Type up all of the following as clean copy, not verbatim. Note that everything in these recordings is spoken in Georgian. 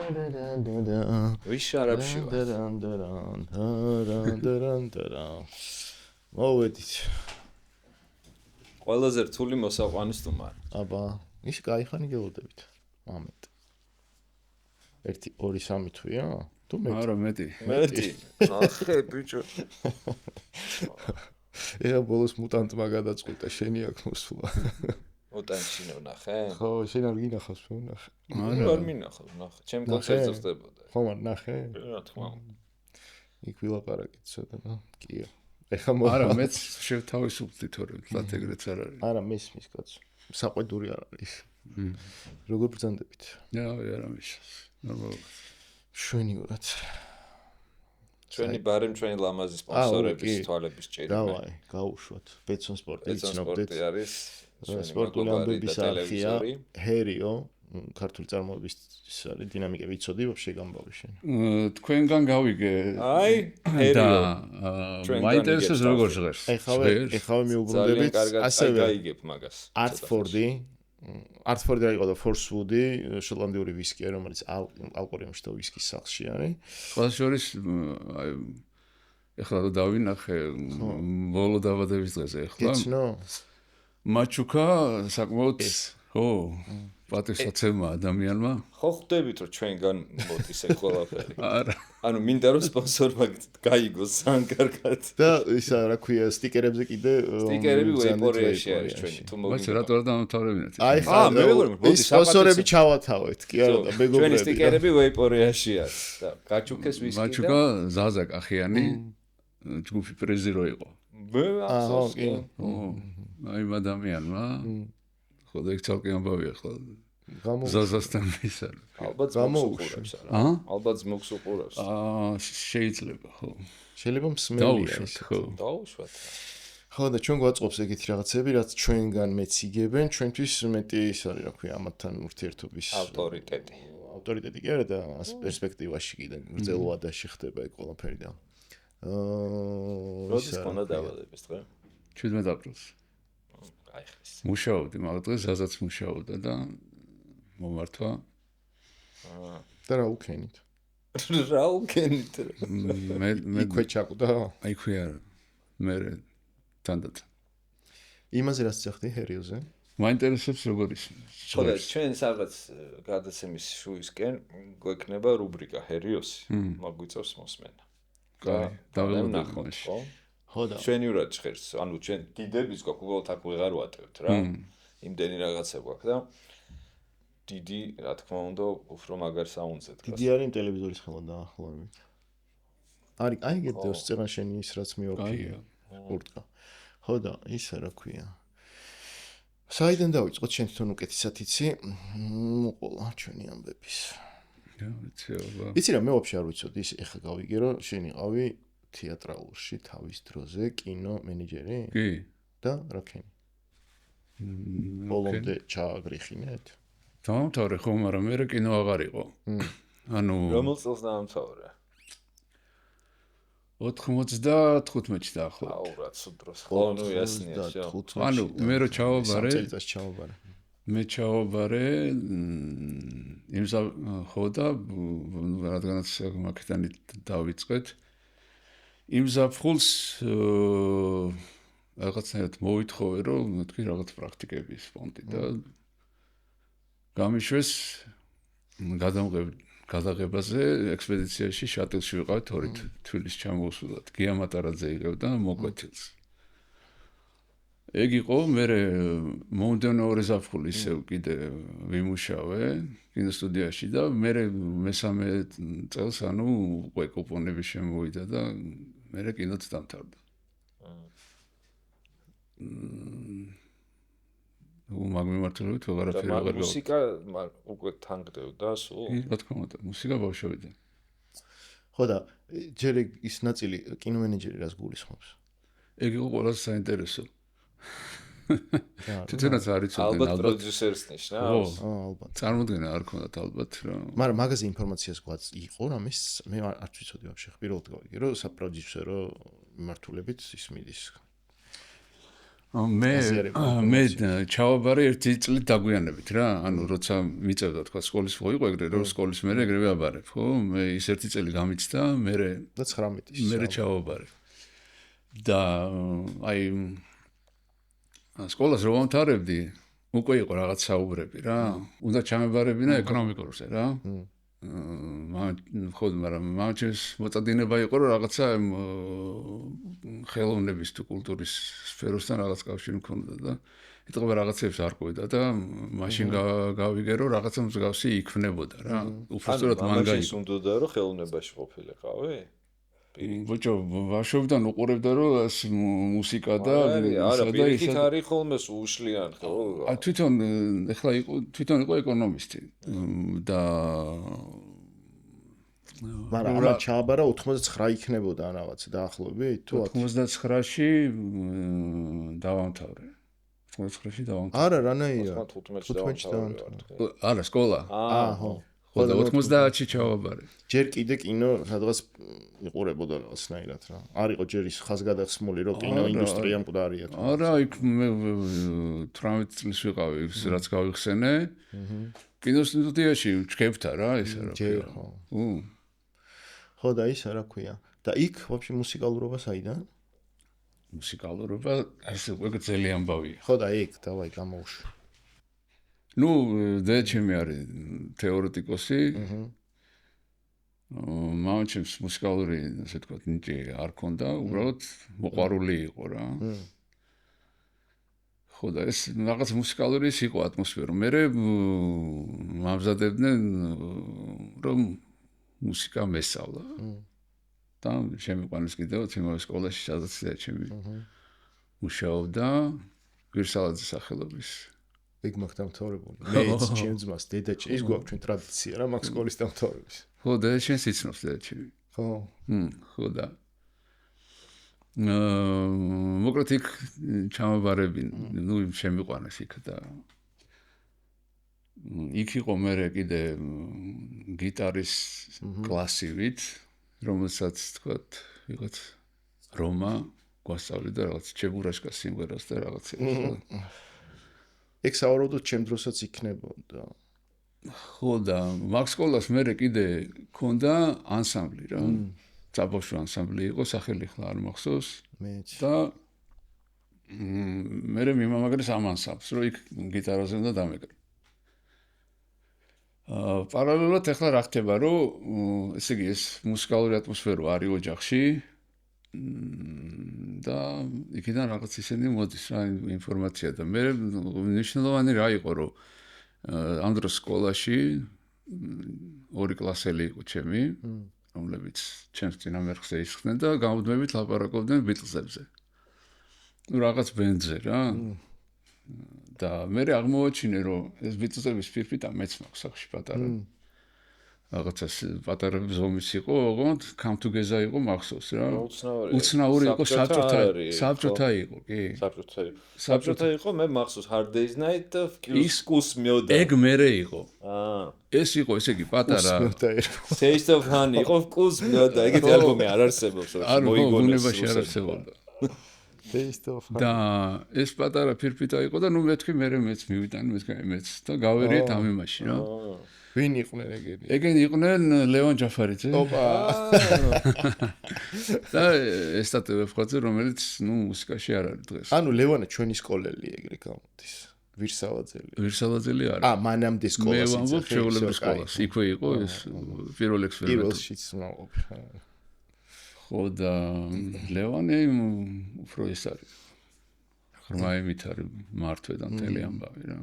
ვიშარებში ვარ. მოვედით. ყველაზე რთული მოსაყვანის თუ მარ. აბა, ის кайხანი გელოდებით. მომენტ. 1 2 3 თვია? თუ მეტი? არა, მეტი. მეტი. ახე ბიჭო. ეხა ბოლოს მუტანტმა გადაწყვიტა შენი აქ მოსვლა. მუტანტში ნახე? ხო, შენ არ გინახავს ნახე. არ მინახავს, ნახე. ჩემ კონცერტზე ხდებოდა. ხო, მარ ნახე? რა თქმა უნდა. იქ ვილაპარაკეთ ცოტა, კიო. ეხა არა, მეც შევთავისუფლდი თორე თათ ეგრეც არ არის. არა, მის კაცო. საყვედური არ არის. როგორ ბრძანდებით? არა, მის. ნორმალურად. შვენიურად. ჩვენი ბარემ ჩვენი ლამაზი სპონსორების თვალების ჭირი. დავაი, გაუშვათ. ბეცონ სპორტი იცნობდეთ. სპორტი არის სპორტული ამბების არხია, ჰერიო, ქართული წარმოების ის არის დინამიკები იცოდი ვაფშე გამბავი შენ. თქვენგან გავიგე. აი, ჰერიო. მაინტერესებს როგორ ჟღერს. ეხავე მიუბრუნდებით, ასევე გაიგებ მაგას. არტფორდი რა იყო და ფორსვუდი, შოტლანდიური ვისკია, რომელიც ალკოჰოლში და ვისკის სახლში არის. სხვა შორის აი ეხლა და დავინახე ბოლო დაბადების დღეზე ეხლა. გეცნო? მაჩუკა საკმაოდ ხო პატივსაცემია ადამიანმა. ხო ხვდებით რომ ჩვენგან მოდის ეს ყველაფერი. არა. ანუ მინდა რომ სპონსორმა გაიგოს სანკარგად. და ისა რა ქვია სტიკერებზე კიდე სტიკერები ვეიპორიაში არის ჩვენი თუ მოგინდა. მაგრამ რატო არ დამთავრებინეთ? აი ხა მე მეგობრებო მოდი სპონსორები ჩავათავეთ, კი არა და მეგობრები. ჩვენი სტიკერები ვეიპორიაში არის და გაჩუქეს ვისკი და მაჩუკა ზაზა კახიანი ჯგუფი პრეზი რო იყო. ახლა აი ადამიანმა ხო და იქ ცალკე ამბავია ხო გამო ზაზასთან ის არის. ალბათ მოუყურებს არა. ალბათ მოუყურებს. შეიძლება ხო. შეიძლება მსმენელია ის. ხო. დაუშვათ. ხო და ჩვენ გვაწყობს ეგეთი რაღაცები, რაც ჩვენგან მეც იგებენ, ჩვენთვის მეტი ის არის, რა ქვია, ამათთან ურთიერთობის ავტორიტეტი. ავტორიტეტი კი არა და პერსპექტივაში კიდე გრძელვადაში ხდება ეგ ყველაფერი და როდის კონდა დაბადების დღე? 17 აპრილს. აი ხეს. მუშაობდი, მაგ დღეს ზაზაც მუშაობდა და მომართვა. და რა უკენით? რა უკენით? მე იქვე ჩაკვდა? აი ქვი არა. მე თანდათ. იმაზე რაც წახდი ჰერიოზე? მაინტერესებს როგორ ის. ხო და ჩვენ სადღაც გადაცემის შუისკენ გვექნება რუბრიკა ჰერიოსი. მაგვიწევს მოსმენა. დაველოდებ. ხო და ჩვენიურად ჟღერს, ანუ ჩვენ დიდების გვაქვს, უბრალოდ აქ ვეღარ ვატევთ რა. იმდენი რაღაცა გვაქვს და დიდი, რა თქმა უნდა, უფრო მაგარ საუნდზე დგას. დიდი არის იმ ტელევიზორის ხელა დაახლოებით. არის, აი გეტოს წერან შენი ის რაც მიოფია. კურტკა. ხო და ისა რა ქვია. საიდან დავიწყოთ შენ თვითონ უკეთესად იცი? მოყოლა ჩვენი ამბების. იცი რა მე ვაფშე არ ვიცოდი ის ეხა გავიგე რომ შენ იყავი თეატრალურში თავის დროზე კინო მენეჯერი? კი. და რა ქენი? ბოლომდე ჩააგრიხინეთ? დამთავრე ხო, მაგრამ მე კინო აღარ იყო. ანუ რომელ წელს დაამთავრე? 95-ში დაახლოებით. აუ რა ცუდ დროს. ხო, ნუ იასნია შე. ანუ მე რო ჩავაბარე. წელიწადს ჩავაბარე. მე ჩავაბარე იმსა ხო და რადგანაც მაკედანი დავიწყეთ იმ ზაფხულს რაღაცნაირად მოვითხოვე რომ თქვი რაღაც პრაქტიკების ფონდი და გამიშვეს გადაღებაზე ექსპედიციაში შატილში ვიყავით ორი თბილისში ჩამოვსვლათ გია მატარაძე იღებდა მოკვეთილს ეგ იყო მე მომდევნო ორი ზაფხული ისევ კიდე ვიმუშავე კინოსტუდიაში და მე მესამე წელს ანუ უკვე კუპონები შემოვიდა და მე კინოც დამთავრდა. მაგ მიმართულებით ვეღარაფერი აღარ გავაკეთე. მუსიკა უკვე თანგდებდა სულ? კი, რა თქმა უნდა, მუსიკა ბავშვობიდან. ხო და ჯერ ის ნაწილი კინომენეჯერი რას გულისხმობს? ეგ იყო ყველაზე საინტერესო. თვითონაც არ იცოდნენ ალბათ პროდიუსერს ნიშნავს. ალბათ. წარმოდგენა არ ქონდათ ალბათ რა. მაგრამ მაგაზე ინფორმაციას იყო რამის მე არ ვიცოდი ვაფშე პირველად გავიგე რომ საპროდიუსერო მიმართულებით ის მიდის. მე ჩავაბარე ერთი წლით დაგვიანებით რა, ანუ როცა მიწევდა თქვა სკოლის ვიყო ეგრე რომ სკოლის მერე ეგრევე აბარებ, ხო? მე ის ერთი წელი გამიცდა, მე და 19-ის. მე ჩავაბარე. და აი სკოლას რო ვამთავრებდი, უკვე იყო რაღაც საუბრები რა. უნდა ჩამებარებინა ეკონომიკურზე რა. მაგრამ მამაჩემს მოწადინება იყო რომ რაღაცა ხელოვნების თუ კულტურის სფეროსთან რაღაც კავშირი მქონდა და ეთყობა რაღაცებს არ ყვიდა და მაშინ გავიგე რომ რაღაცა მსგავსი იქნებოდა რა. უბრალოდ მან გაიგო უნდა რომ ხელოვნებაში ყოფილიყავი? ბიჭო, ბავშვობიდან უყურებდა რომ ეს მუსიკა და არა, პირიქით არის ხოლმე უშლიან ხო? თვითონ იყო ეკონომისტი და მაგრამ ამან ჩააბარა 89 იქნებოდა რაღაც დაახლოებით თუ 99-ში დავამთავრე. 99-ში დავამთავრე. არა, რანაირად? 15-ში დავამთავრე. არა, სკოლა. ხო. და 90-ში ჩავაბარე. ჯერ კიდე კინო სადღაც იყურებოდა რაღაცნაირად რა. არ იყო ჯერ ის ხაზგადასმული რომ კინო ინდუსტრია მკვდარია. არა, იქ მე 18 წლის ვიყავი, რაც გავიხსენე. კინოსტუდიაში ჩქებთა რა, ესა რა. ჯერ ხო. ხო და ისა რა ქვია. და იქ ვაფშე მუსიკალურობა საიდან? მუსიკალურობა ეს უკვე ძელი ამბავია. ხო და იქ დავაი გამოვშვი. ნუ დედაჩემი არის თეორეტიკოსი. მამაჩემს მუსიკალური, ასე ვთქვათ, ნიჭი არ ქონდა, უბრალოდ მოყვარული იყო რა. ხო და ეს რაღაც მუსიკალური იყო ატმოსფერო. მე მამზადებდნენ რომ მუსიკა მესწავლა. და შემიყვანეს კიდევ იმავე სკოლაში, სადაც დედაჩემი მუშაობდა გვირსალაძის სახელობის. ეგ მაგ დამთავრებული. მეც ჩემს ძმას დედაჩემი ის გვაქვს ჩვენ ტრადიცია რა მაგ სკოლის დამთავრების. ხო და შენს იცნობს დედაჩემი. ხო. ხო და მოკლედ იქ ჩამაბარები, ნუ შემიყვანეს იქ და იქ იყო მე კიდე გიტარის კლასივით, რომელსაც თქვათ, ვიღაც რომა გვასწავლიდა რაღაც ჩებურაშკას სიმღერას და რაღაცებს. ეგ სავარაუდოდ ჩემ დროსაც იქნებოდა. ხო და მაგ სკოლას მე კიდე ქონდა ანსამბლი რა. საბავშვო ანსამბლი იყო, სახელი ხლა არ მახსოვს. მეც. და მე მიმამაგრეს ამ ანსამბლს, რომ იქ გიტარაზე უნდა დამეკრა. პარალელურად ახლა რა ხდება, რომ ესე იგი ეს მუსიკალური ატმოსფერო არის ოჯახში და იქიდან რაღაც ისინი მოდის რა ინფორმაცია და მე მნიშვნელოვანი რა იყო რომ ამ დროს სკოლაში ორი კლასელი იყო ჩემი რომლებიც ჩემს წინამერხზე ისხდნენ და გამუდმებით ლაპარაკობდნენ ბიტლზებზე. ნუ რაღაც ბენდზე რა. და მე აღმოვაჩინე რომ ეს ბიტლზების ფირფიტა მეც მაქვს სახში პატარა. რაღაცას პატარა ზომის იყო, ოღონდ come together იყო მახსოვს რა. უცნაური იყო საბჭოთა იყო, კი. საბჭოთა იყო, მე მახსოვს Hard Day's Night და Kiss მიოდა. ეგ მერე იყო. ეს იყო ესე იგი პატარა. Taste of Honey იყო Kiss მიოდა. ეგეთი ალბომი არ არსებობს, მოიგონეს. ბუნებაში არ არსებობდა. Taste of Honey. და ეს პატარა ფირფიტა იყო და ნუ მეთქი მეც მივიტანი მეც და გავერიეთ ამ იმაში რა. ვინ იყვნენ ეგენი? ეგენი იყვნენ ლევან ჯაფარიძე. ოპა. და ესტატე ვეფხვაძე, რომელიც ნუ მუსიკაში არ არის დღეს. ანუ ლევანა ჩვენი სკოლელი ეგრე გამოდის. ვირსალაძელი. ვირსალაძელი არა. მანამდე სკოლას მე ვამბობ შეულებრივ სკოლას. იქვე იყო ეს პირველ ექსპერიმენტი. პირველშიც ვამბობ. ხო და ლევანი უფრო ეს არის. ღრმაებით არის მართვე და მთელი ამბავი რა.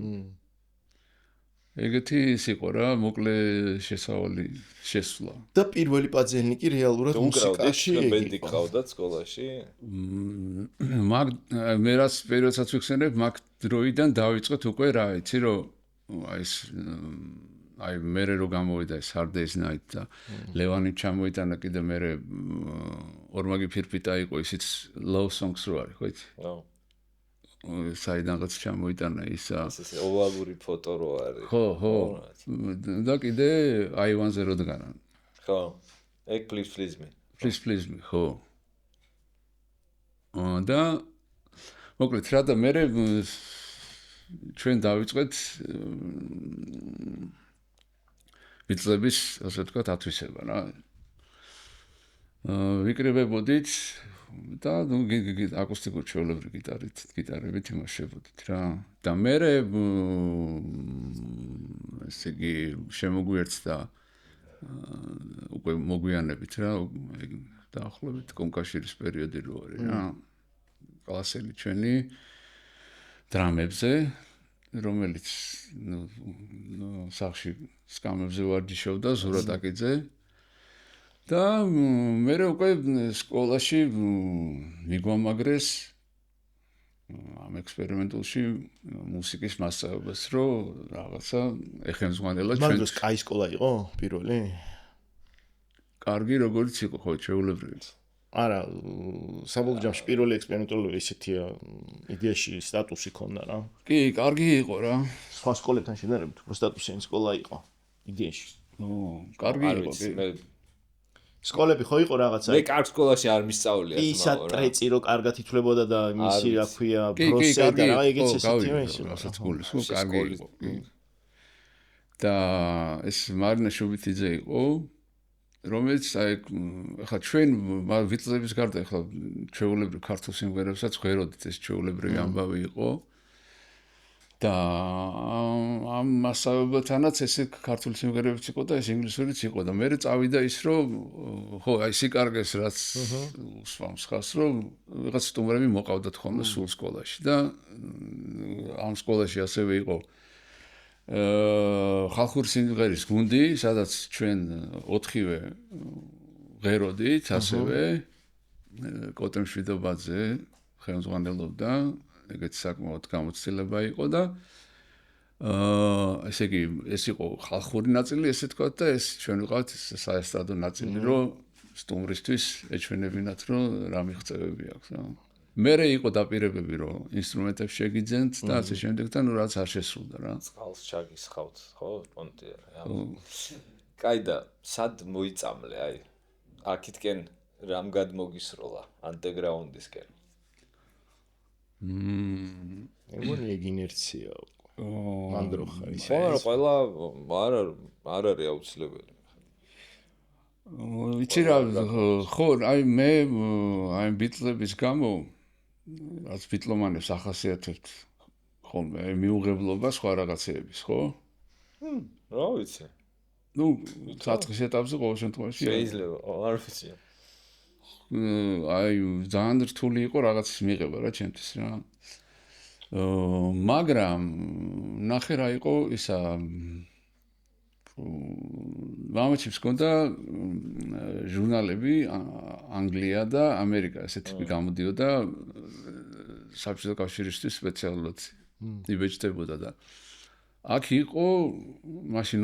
ეგეთი ის იყო რა, მოკლე შესავალი შესვლა. და პირველი პაძელნიკი რეალურად მუსიკაში ბენდი ყავდათ სკოლაში? მე რაც პერიოდსაც ვიხსენებ, მაგ დროიდან დავიწყეთ უკვე რა, იცი რომ აი მერე რო გამოვიდა ეს Hard Day's Night და ლევანი ჩამოიტანა კიდე მერე ორმაგი ფირფიტა იყო ისიც love songs რო არის, ხო იცი? საიდანაც ჩამოიტანა ისა ეს ოვალური ფოტო რო არის. ხო. და კიდე I10 დგანან. ხო. ეგ please me. Please me, ხო. და მოკლედ რა და მე ჩვენ დავიწყეთ ბიტლების ასე ვთქვათ ათვისება რა. ვიკრიბებოდით და აკუსტიკურ ჩვეულებრივ გიტარებით იმუშავებოდით რა. და მე ესე იგი შემოგვიერთდა უკვე მოგვიანებით რა, დაახლოებით კომკავშირის პერიოდი რო არის რა. კლასელი ჩვენი დრამებზე, რომელიც სახში სკამებზე ვარჯიშობდა ზურატაკიძე და მე უკვე სკოლაში მიგვამაგრეს ამ ექსპერიმენტულში მუსიკის მასწავლებას, რომ რაღაცა ეხემზღვანელად ჩვენ დროს კაი სკოლა იყო პირველი? კარგი როგორც იყო ხო ჩვეულებრივი. არა, საბოლოო ჯამში პირველი ექსპერიმენტული ისეთია იდეაში სტატუსი ქონდა რა. კი, კარგი იყო რა. სხვა სკოლებთან შედარებით უფრო სტატუსიანი სკოლა იყო იდეაში. კარგი იყო. სკოლები ხო იყო რაღაცა? მე კარგ სკოლაში არ მისწავლია თმაო რა. ისა ტრეცი რო კარგად ითვლებოდა და მისი რა ქვია ბროსე და რა ეგეც ესეთია ის. რასაც გულის ხო კარგი იყო. და ეს მარინა შუბითიძე იყო, რომელიც აი ხა ჩვენ ვიტლების გარდა ხა ჩვეულებრივ ქართულ სიმღერებსაც ხვეროდით ეს ჩვეულებრივი ამბავი იყო. და ამ მასწავლებელთანაც ესე ქართული სიმღერებიც იყო და ეს ინგლისურიც იყო და მე წავიდა ის რომ ხო აი სიკარგეს რაც უსვამს ხას რომ რაღაც სტუმრები მოყავდათ ხოლმე სულ სკოლაში და ამ სკოლაში ასევე იყო ხალხური სიმღერის გუნდი, სადაც ჩვენ 4-ვე ღეროდით ასევე კოტე მშვიდობაძე ხელმძღვანელობდა ეგეთი საკმაოდ გამოცდილება იყო და ესე იგი ეს იყო ხალხური ნაწილი ესე თქვა და ეს ჩვენ ვიყავთ საესტრადო ნაწილი რომ სტუმრისთვის ეჩვენებინათ რომ რა მიღწევები აქვს რა. მერე იყო დაპირებები რომ ინსტრუმენტებს შეგიძენთ და ასე შემდეგ და ნუ რაც არ შესრულდა რა. წყალს ჩაგისხავთ ხო პონტია რა. კაი და სად მოიწამლე აი აქეთკენ რამ გადმოგისროლა ანდეგრაუნდისკენ? ეგონი ეგ ინერცია მანდროხა ის. ყველა არ არის აუცილებელი. ვიცი რა ხო აი მე აი ბიტლების გამო რაც ბიტლომანებს ახასიათებთ ხოლმე მიუღებლობა სხვა რაღაცეების ხო? რა ვიცი. ნუ საწყის ეტაპზე ყოველ შემთხვევაში შეიძლება არ ვიცი. აი ძალიან რთული იყო რაღაცის მიღება რა ჩემთვის რა. მაგრამ ნახე რა იყო ისა მამაჩემს ჰქონდა ჟურნალები ანგლია და ამერიკა ესე ტიპი გამოდიოდა საბჭოთა კავშირისთვის სპეციალურად იბეჭდებოდა და აქ იყო მაშინ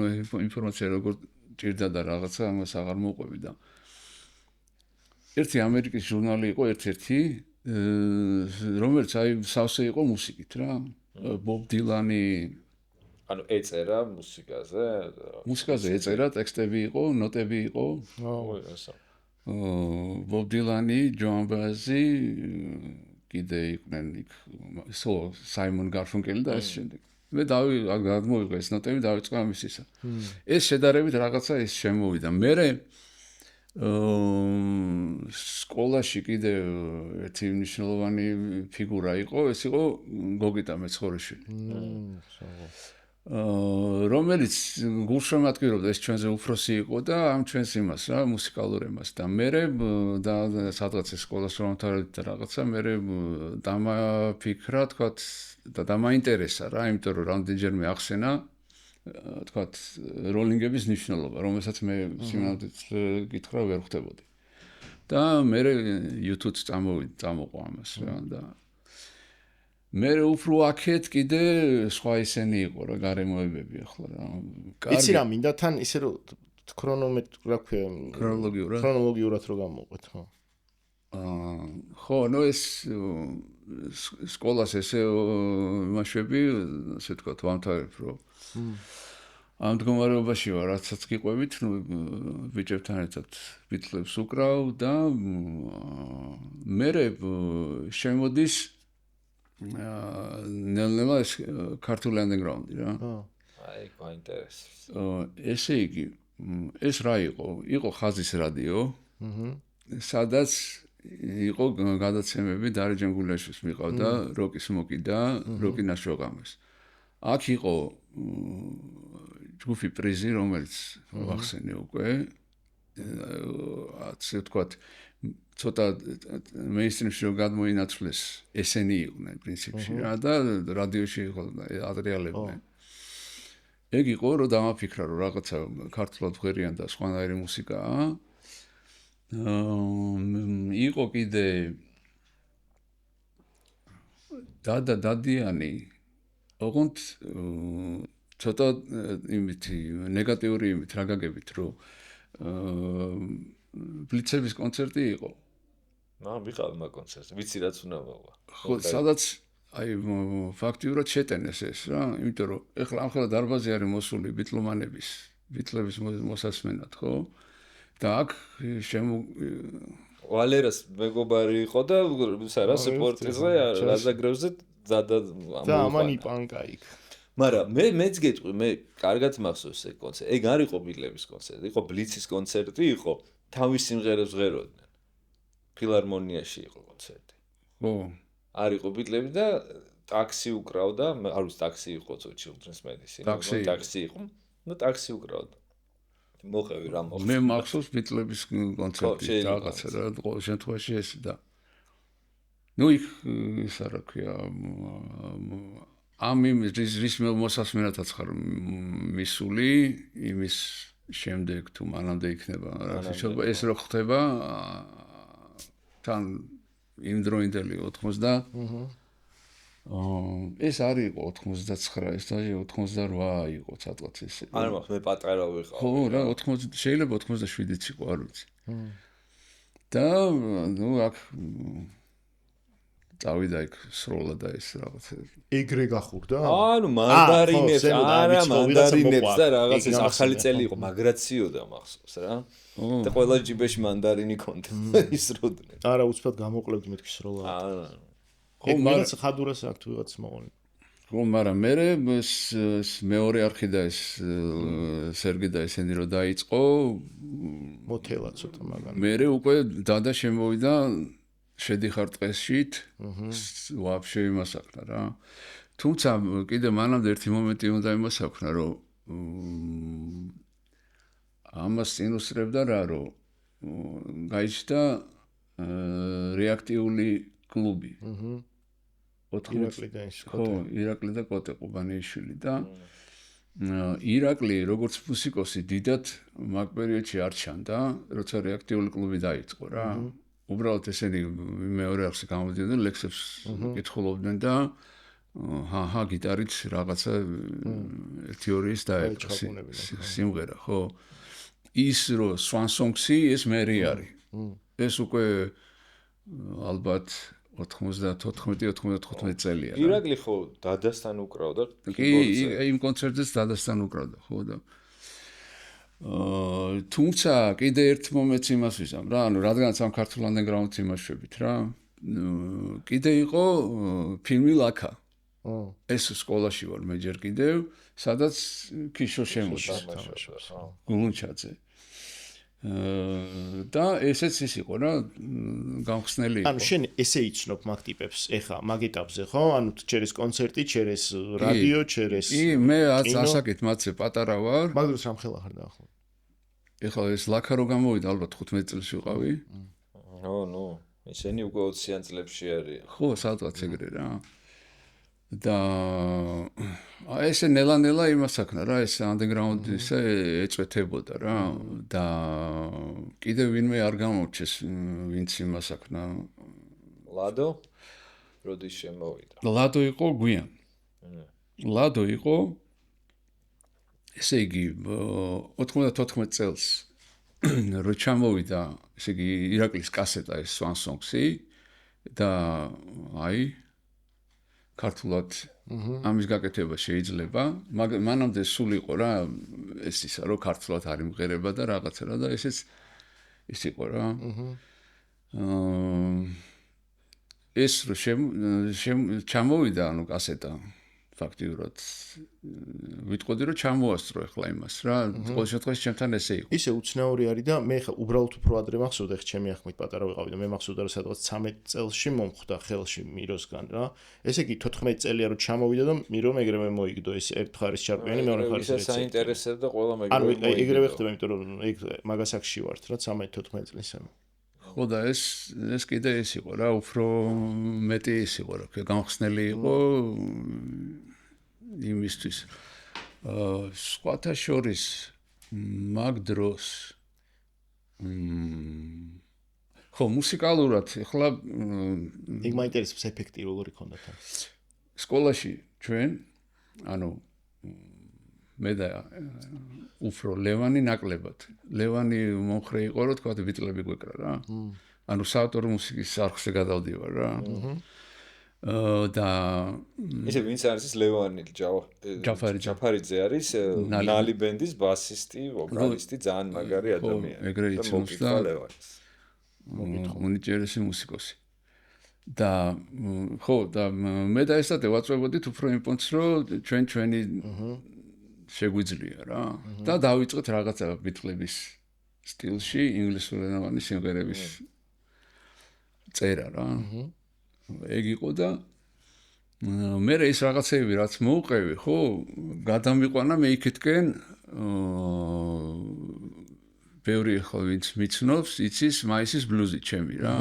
ინფორმაცია როგორ ჭირდა და რაღაცა ამას აღარ მოყვები და ერთი ამერიკის ჟურნალი იყო ერთ-ერთი რომელიც აი სავსე იყო მუსიკით რა ბობ დილანი ანუ ეწერა მუსიკაზე ეწერა ტექსტები იყო ნოტები იყო ესა ბობ დილანი ჯონ ბაზი კიდე იყვნენ იქ საიმონ გარფუნკელი და ეს შემდეგ მე გადმოვიღე ეს ნოტები დავიწყე ამისისა ეს შედარებით რაღაცა ის შემოვიდა მე სკოლაში კიდე ერთი მნიშვნელოვანი ფიგურა იყო ეს იყო გოგიტა მეცხოვრიშვილი რომელიც გულშემატკივრობდა ეს ჩვენზე უფროსი იყო და ამ ჩვენს იმას რა მუსიკალურ ემას და მე და სადღაც ეს სკოლას რომ თავით რაღაცა მე დამაფიქრა თქვათ და დამაინტერესა რა იმიტომ რომ რამდენჯერმე ახსენა თქვათ როლინგების ნიშნულობა რომელსაც მე სიმართლედ გითხრა ვერ ხვდებოდი და მე YouTube-ს წამოყვა ამას რა და მე უფრო აქეთ კიდე სხვა ისენი იყო რა გარემოებები ახლა რა იცი რა მინდა თან ისე რომ ქრონომეტრ რა ქვია ქრონოლოგიურად რო გამოყვეთ ხო ხო ნუ ეს სკოლას ესე მასშტაბი ასე თქვა ვამთავრებ რომ ამ მდგომარეობაში ვარ რაცაც გიყვებით ნუ ბიჭებთან ერთად ბიტლებს უკრავ და მე შემოდის ნელ-ნელა ეს ქართული ანდერგრაუნდი რა. აი, გვაინტერესებს. ესე იგი, ეს რა იყო? იყო ხაზის რადიო. სადაც იყო გადაცემები დარეჯან გულაშვილს მიყავდა როკის მოკი და როკი ნაშროღამეს. აქ იყო ჯგუფი პრიზი, რომელიც ვახსენე უკვე. ასე ვთქვათ, ცოტა მეინსტრიმში რომ გადმოინაცვლეს, ესენი იყვნენ პრინციპში რა და რადიოში იყო ადრეალებდნენ. ეგ იყო რომ დამაფიქრა რომ რაღაცა ქართულად ღერიან და სხვანაირი მუსიკაა. იყო კიდე დადიანი ოღონდ ცოტა იმითი ნეგატიური იმით რა გაგებით რომ ბლიცების კონცერტი იყო. ვიყავ მაგ კონცერტზე, ვიცი რაც უნდა მოვა. ხო, სადაც აი ფაქტიურად შეტენეს ეს რა, იმიტომ რომ ეხლა ახლა დარბაზი არის მოსული ბიტლების მოსასმენად, ხო? და აქ ვალერას მეგობარი იყო და რა სპორტზე რაზაგრევზე და ამანი პანკა იქ. მაგრამ მეც გეტყვი, მე კარგად მახსოვს ეს კონცერტი. ეგ არ იყო ბიტლების კონცერტი, იყო ბლიცის კონცერტი, იყო თავის სიმღერებს ღეროდნენ. ფილარმონიაში იყო კონცერტი. ხო. არ იყო ბიტლები და ტაქსი უკრავდა, არ ვიცი ტაქსი იყო Children's Medicine. ტაქსი იყო. და ტაქსი უკრავდა. მოყევი რა მოხდა. მე მახსოვს ბიტლების კონცერტი რაღაცა რა, ყოველ შემთხვევაში ეს და ნუ იქ ის რა ქვია ამ რის მოსასმენადაც ხარ მისული იმის შემდეგ თუ მანამდე იქნება რა შეიძლება ეს რო ხდება თან იმ დროინდელი 80 ეს არის იყო 89 ეს და 88 იყო ცოტაც ესე. არ მახსოვს მე პატარა ვიყავ. ხო რა 80 შეიძლება 87-იც იყო არ ვიცი. და ნუ აქ წავიდა იქ სროლა და ეს რაღაცა. ეგრე გახურდა? ანუ მანდარინებს, არა მანდარინებს და რაღაც ეს ახალი წელი იყო, მაგრაციოდა მახსოვს რა. და ყველა ჯიბეში მანდარინი კონდა ისროდნენ. არა უცბად გამოყლებდი მეთქი სროლა. არა. ხო, მაგრამ ხადურას აქვს ვიღაც მოყოლი. ხო, მაგრამ მე მეორე არხი და ეს სერგი და ესენი რო დაიწყო მოთელა ცოტა მაგარი. მე უკვე დადა შემოვიდა შედიხარ ტყესშით ვაფშე იმას ახლა რა. თუმცა კიდე მანამდე ერთი მომენტი უნდა იმას ახლა რომ ამას ინუსტრებდა რა რომ გაიჩნდა რეაქტიული კლუბი. 80 ხო, ირაკლი და კოტე ყუბანეიშვილი და ირაკლი როგორც მუსიკოსი დიდად მაგ პერიოდში არ ჩანდა, როცა რეაქტიული კლუბი დაიწყო რა. უბრალოდ ესენი მეორე ახსი გამოდიოდნენ, ლექსებს კითხულობდნენ და ჰა გიტარით რაღაცა თეორიის დაეკრა სიმღერა, ხო. ის რო Swan Songs-ი ეს მერი არის. ეს უკვე ალბათ 94-95 წელია. ირაკლი ხო დადასთან უკრავდა? კი, იმ კონცერტზეც დადასთან უკრავდა, ხო და თუმცა კიდე ერთ მომენტს იმას ვიზამ რა, ანუ რადგანაც ამ ქართულ ანდერგრაუნდს იმაშვებით რა. კიდე იყო ფილმი ლაკა. ეს სკოლაში ვარ მე ჯერ კიდევ, სადაც ქიშო შემოდის. გულუნჩაძე. და ესეც ის იყო რა გამხსნელი იყო. ანუ შენ ესე იცნობ მაგ ტიპებს ეხა მაგ ეტაპზე ხო? ანუ ჩერეს კონცერტი, ჩერეს რადიო, ჩერეს კი, მე ასაკით მათზე პატარა ვარ. მაგდროს რამ ხელა ხარ დაახლოებით? ეხლა ეს ლაკა რო გამოვიდა ალბათ 15 წელს ვიყავი. ნუ, ესენი უკვე 20-იან წლებში არიან. ხო, სადღაც ეგრე რა. და ესე ნელა-ნელა იმას აქნა რა, ეს ანდერგრაუნდი ესე ეწვეთებოდა რა და კიდე ვინმე არ გამორჩეს ვინც იმას აქნა. ლადო როდის შემოვიდა? ლადო იყო გვიან. ლადო იყო ესე იგი 94 წელს რო ჩამოვიდა ესე იგი ირაკლის კასეტა ეს Swan Songs-ი და აი ქართულად ამის გაკეთება შეიძლება, მაგრამ მანამდე სულ იყო რა ეს ისა რომ ქართულად არ იმღერება და რაღაცა რა და ესეც ის იყო რა. ეს ჩამოვიდა ანუ კასეტა ფაქტიურად ვიტყოდი რომ ჩამოასწრო ახლა იმას რა ყოველ შემთხვევაში ჩემთან ესე იყო ისე უცნაური არის და მე ხა უბრალოდ უფრო ადრე მახსოვდა ხა ჩემი ახმით პატარა ვიყავი და მე მახსოვდა რომ სადღაც 13 წელში მომხვდა ხელში მიროსგან რა ესე იგი 14 წელია რომ ჩამოვიდა და მირო ეგრევე მოიგდო ეს ერთ ხარის ჩარკვიანი მეორე ხარის ეს საინტერესებდა ყველა მეგრე ანუ ეგრევე ხდება იმიტომ რომ ეგ მაგასაკში ვართ რა 13-14 წლისამ ხო და ეს კიდე ეს იყო რა უფრო მეტი ის იყო რა გამხსნელი იყო იმისთვის სხვათა შორის მაგ დროს ხო მუსიკალურად ახლა იქ მაინტერესებს ეფექტი როგორი ქონდა თან სკოლაში ჩვენ ანუ მე და უფრო ლევანი ნაკლებად ლევანი მომხრე იყო რომ თქვა ბიტლები გვეკრა რა ანუ საავტორო მუსიკის არხზე გადავდივარ რა და ისე ვინც არის ეს ლევანი ჯაფარიძე არის ნალი ბენდის ბასისტი ვოკალისტი ძალიან მაგარი ადამიანი ეგრე იცნობს და უნიჭერესი მუსიკოსი და ხო და მე და ესate ვაწვევოდით უფრო იმ პონტს რომ ჩვენი შეგვიძლია რა და დავიწყეთ რაღაცა ბიტლების სტილში ინგლისურენოვანი სიმღერების წერა რა ეგ იყო და მე ეს რაღაცეები რაც მოუყევი ხო გადამიყვანა მე იქეთკენ ბევრი ხო ვინც მიცნობს იცის მაისის ბლუზი ჩემი რა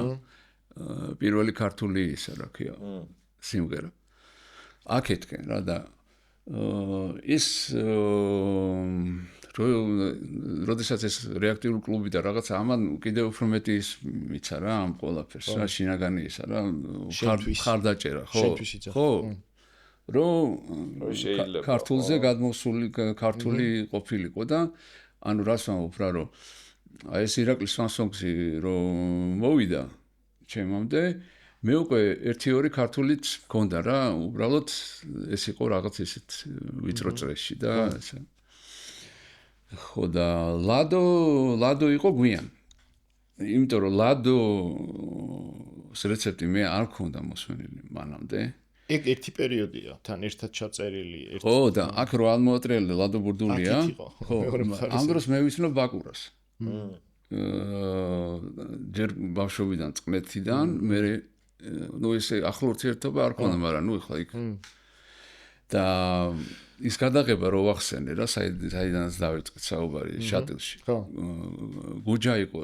პირველი ქართული ისა რა ქვია სიმღერა აქეთკენ რა და ის როდესაც ეს რეაქტიული კლუბი და რაღაცა ამან კიდევ უფრო მეტი ის მიცა რა ამ ყველაფერს რა შინაგანი ისა რა ხარდაჭერა ხო რომ ქართულზე გადმოსული ქართული ყოფილიყო და ანუ რას ვამბობ რა რომ აი ეს ირაკლის სვანსონგსი რომ მოვიდა ჩემამდე მე უკვე 1-2 ქართულიც მქონდა რა უბრალოდ ეს იყო რაღაც ისეთ ვიწრო წრეში და ესე ხო და ლადო იყო გვიან იმიტომ რომ ლადოს რეცეპტი მე არ მქონდა მოსვენილი მანამდე ეგ ერთი პერიოდია თან ერთად ჩაწერილი ხო და აქ რო ალმოატრიალე ლადო ბურდულია ხო ამ დროს მე ვიცნობ ბაკურას ჯერ ბავშვობიდან წყნეთიდან მე ну ესე ახლო ურთიერთობა არ ქონდა მაგრამ ну ეხლა იქ და ის გადაღება რო ვახსენე რა საიდანაც დავიწყეთ საუბარი შატილში გუჯა იყო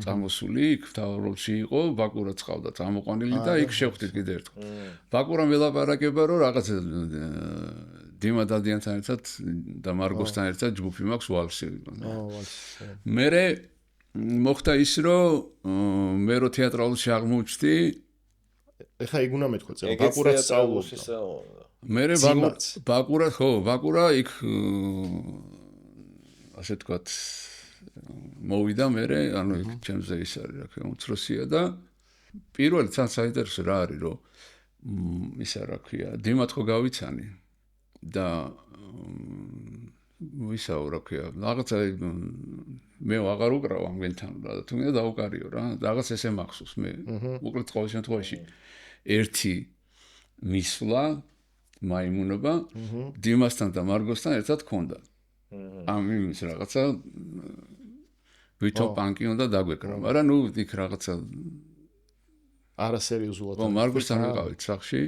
წამოსული იქ თავრობში იყო ბაკურა წყავდა წამოყვანილი და იქ შევხვდით კიდე ერთხელ ბაკურა მელაპარაკება რომ რაღაც დიმა დადიანთან ერთად და მარგოსთან ერთად ჯგუფი მაქვს ვალსი მე მოხდა ის რომ მე რო თეატრალში აღმოჩნდი ეხა ეგ უნდა მეთქვა წელს ბაკურაც სწავლობდა მე ბაკურა ხო ბაკურა იქ ასე თქვათ მოვიდა მე ანუ იქ ჩემზე ის არის რა ქვია უმცროსია და პირველი ძალიან საინტერესო რა არის რომ ისა რა ქვია დიმათ ხო გავიცანი და ვისაო რა ქვია რაღაცა მე აღარ უკრავ ამგენთან რა და თუნდაც დაუკარიო რა რაღაც ესე მახსოვს მე უკლედ ყოველ შემთხვევაში ერთი მისვლა მაიმუნობა დიმასთან და მარგოსთან ერთად ქონდა ამ იმის რაღაცა ვითო პანკი უნდა დაგვეკრა მაგრამ ნუ იქ რაღაცა არასერიოზულად ხო მარგოსთან ვიყავით სახში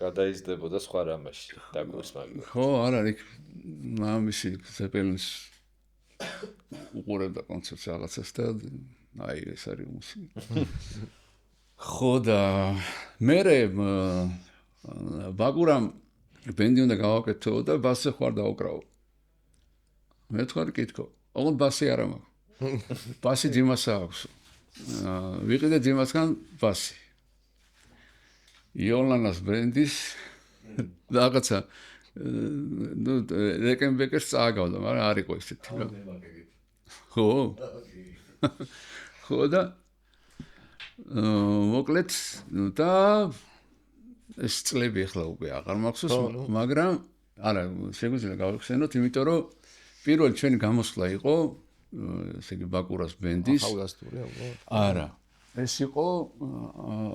გადაიზრდებოდა სხვა რამაში დაგვეს მაგრამ ხო არა იქ მამისი ზეპელინს უყურებდა კონცერტს რაღაცას და აი ეს არის მუსიკა ხო და მე ბაკურამ ბენდი უნდა გავაკეთო და ბასზე ხარ დაუკრავო მე თქვა კითხო ოღონდ ბასი არა მაქვს ბასი დიმას აქვს ვიყიდე დიმასგან ბასი იოლანას ბრენდის რაღაცა ну რეკენბეკერს წააგავდა მაგრამ არ იყო ისეთი რა ხო ხო და მოკლედ და ეს წლები ახლა უკვე აღარ მახსოვს მაგრამ არა შეგვიძლია გავიხსენოთ იმიტომ რომ პირველი ჩვენი გამოსვლა იყო ესე იგი ბაკურას ბენდის ახალგაზრდული არა ეს იყო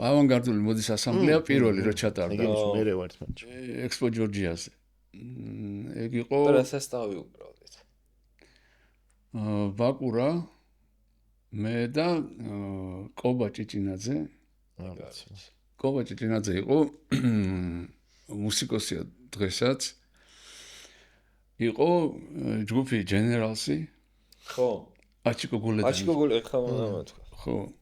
ავანგარდული მოდის ასამბლეა პირველი რო ჩატარდა მერე ვარ თმანჩ ექსპო ჯორჯიაზე. ეგ იყო და რასასწავი უბრალოდ. ბაკურა მე და კობა ჭიჭინაძე. კობა ჭიჭინაძე იყო მუსიკოსია დღესაც. იყო ჯგუფი Generals-ი. ხო. აჩიკო გულედანი. აჩიკო გულედანი ხა თქვა. ხო.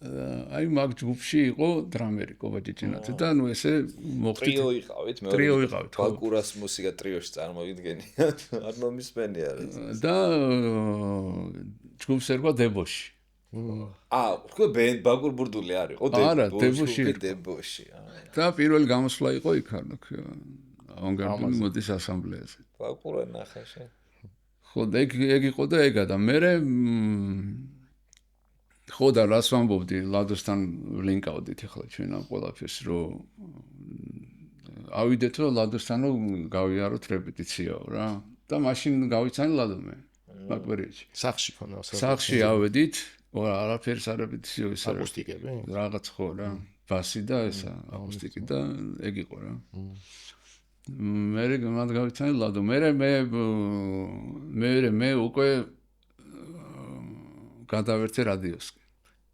აი მაგ ჯგუფში იყო დრამერი კობა ჭიჭინაძე და ნუ ესე მოხდით. ტრიო იყავით მე. ტრიო იყავით. ბაკურას მუსიკა ტრიოში წარმოვიდგენია. არ მომისმენია რა. და ჯგუფს ერქვა დებოში. ხო ბენდ ბაკურ ბურდული არის ხო არა დებოში. და პირველი გამოსვლა იყო იქ ავანგარდული მოდის ასამბლეაზე. ბაკურა ნახე შენ. ხო და ეგ იყო და ეგა და მე ხო და რას ვამბობდი ლადოსთან ვლინკავდით ახლა ჩვენ ამ ყველაფერს რომ ავიდეთ რომ ლადოსთანო გავიაროთ რეპეტიციაო რა და მაშინ გავიცანი ლადო მე მაგ პერიოდში სახში ქონა სახში ავედით არაფერს არეპეტიციო ის აკუსტიკები რაღაც ხო რა ბასი და ესა აკუსტიკი და ეგ იყო რა მე მაგ გავიცანი ლადო მე უკვე გადავერთე რადიოსკენ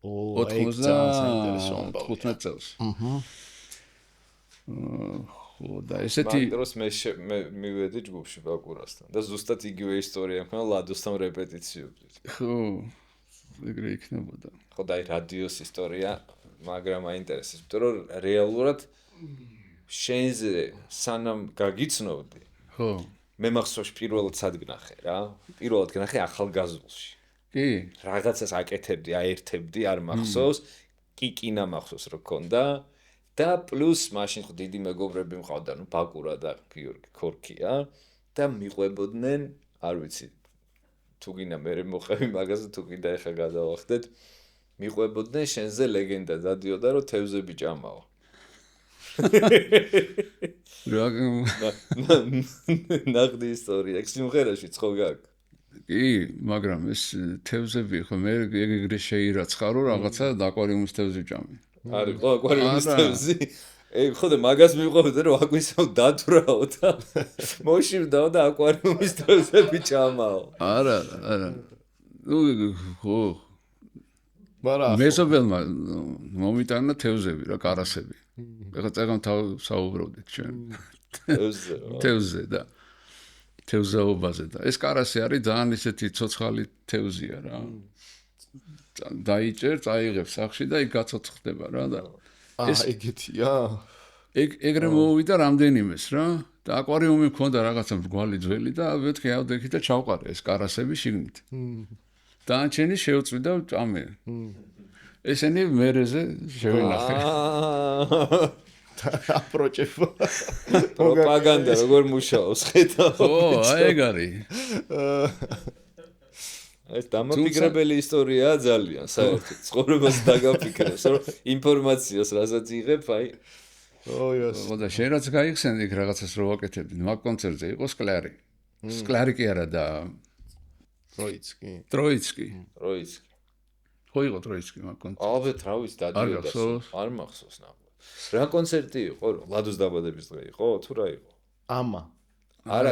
95 წელს. ხო და ესეთი მაგდროს მე მივედი ჯგუფში ბაკურასთან და ზუსტად იგივე ისტორია მქონდა ლადოსთან რეპეტიციებზე. ხო ეგრე იქნებოდა. ხო და აი რადიოს ისტორია მაგრამ აინტერესებს, იმიტომ რომ რეალურად შენზე სანამ გაგიცნობდი. ხო. მე მახსოვს პირველად სადგნახე რა. პირველად გნახე ახალგაზრდულში. კი, რაღაცას აკეთებდი, აერთებდი, არ მახსოვს, კიკინა მახსოვს რო ქონდა და პლუს მაშინ ხო დიდი მეგობრები მყავდა, ნუ ბაკურა და გიორგი ქორქია და მიყვებოდნენ, არ ვიცი, თუ გინდა მე მოხევი მაგაზე თუ გინდა ეხა გადავახდეთ, მიყვებოდნენ შენზე ლეგენდა დადიოდა რომ თევზები ჭამაო. ნახდი ისტორია, ეს სიმღერაში ხო გაქვს? კი, მაგრამ ეს თევზები ხო მე ეგრე შეირაცხა რომ რაღაცა აკვარიუმის თევზი ჭამე. არის ხო აკვარიუმის თევზი? ხო და მაგას მიყვებოდი რომ აგვისო დათვრაო და მოშივდაო და აკვარიუმის თევზები ჭამაო. არა. ნუ ხო. მაგრამ მეზობელმა მომიტანა თევზები რა კარასები. ეხლა წეგან საუბრობდით ჩვენ. თევზზე და თევზაობაზე და ეს კარასი არის ძალიან ისეთი ცოცხალი თევზია რა. დაიჭერ, წაიღებს სახში და იქ გაცოცხლდება რა და ეს ეგეთია. ეგრე მოვიდა რამდენიმეს რა და აკვარიუმი მქონდა რაღაცა მრგვალი ძველი და მეთქე ავდექი და ჩავყარე ეს კარასები შიგნით. დაანჩენი შევწვიდა ჭამე. ესენი მერეზე შევინახე. აპროჭეფო პროპაგანდა როგორ მუშაობს ხედავ. ხო, აი ეგ არის. ეს დამაფიქრებელი ისტორიაა ძალიან, საერთოდ. ცხოვრებას დაგაფიქრებს, რომ ინფორმაციას რასაც იღებ, აი. ხო და შენ რაც გაიხსენე იქ რაღაცას რო ვაკეთებდი, მაგ კონცერტზე იყო სკლარი. სკლარი კი არა და ტროიცკი. ხო იყო ტროიცკი მაგ კონცერტზე. ალბათ რა ვიცი დადიოდა. არ მახსოვს ნახე. რა კონცერტი იყო? ლადოს დაბადების დღე იყო თუ რა იყო? ამა. არა,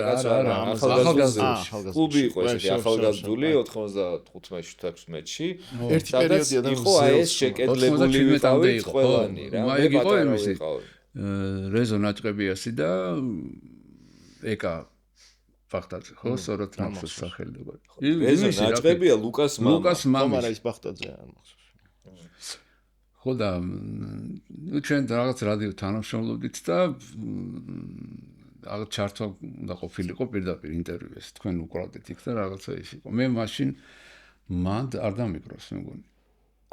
ახალგაზრდულში. კლუბი იყო ესეთი ახალგაზრდული 95-16-ში. ერთი პერიოდია და იყო აი ეს შეკედლებული ვიყავით ყველანი რა. მე იყო იმისი. რეზო ნაჭყებიასი და ეკა ბახტაძე ხო, სწორად ნახოს სახელი და გვარი. რეზო ნაჭყებია ლუკას მამა. ლუკას მამა ის ბახტაძე არ მახსოვს. ხო და ნუ ჩვენ რაღაც რადიო თანამშრომლობდით და რაღაც ჩართვა და ყოფილიყო პირდაპირ ინტერვიუს თქვენ უკრავდით იქ და რაღაცა ის იყო. მე მაშინ მანდ არ დამიკროს მე მგონი.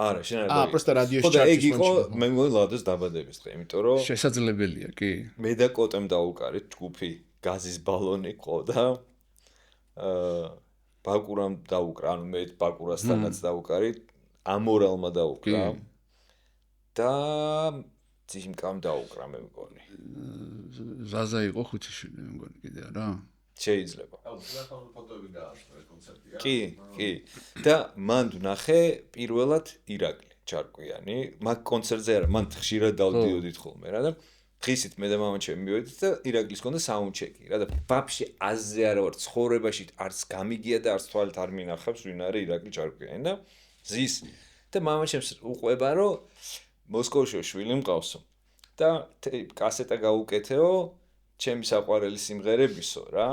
არა, შენ არ პროსტა რადიოში ჩართვა. ეგ იყო მე მგონი ლადოს დაბადების დღე, იმიტომ რომ შესაძლებელია, კი. მე და კოტემ დაუკარით ჯგუფი გაზის ბალონი ყო და ბაკურამ დაუკრა, ანუ მე ბაკურასთანაც დაუკარით, ამორალმა დაუკრა. და ძიმკამ დაუკრა მე მგონი. ზაზა იყო ხუთიშვილი მე მგონი კიდე არა? შეიძლება. აუ, ფოტოები გააშვა კონცერტია. კი. და მან ვნახე პირველად ირაკლი. ჩარკვიანი, მაგ კონცერტზე არა, მან ხშირად დავდიოდით ხოლმე რა და ხისით მე და მამა ჩემი მივედით და ირაკლის კონდა საუნდჩეკი რა და ბაბში აზე არა ვარ ცხოვრებაში არც გამიგია და არც თვალით არ მინახავს ვინ არის ირაკლი ჩარკვიანი და ზის და მამა ჩემს უყვება რომ მოსკოვში შვილი მყავსო და კასეტა გაუკეთეო ჩემი საყვარელი სიმღერებისო რა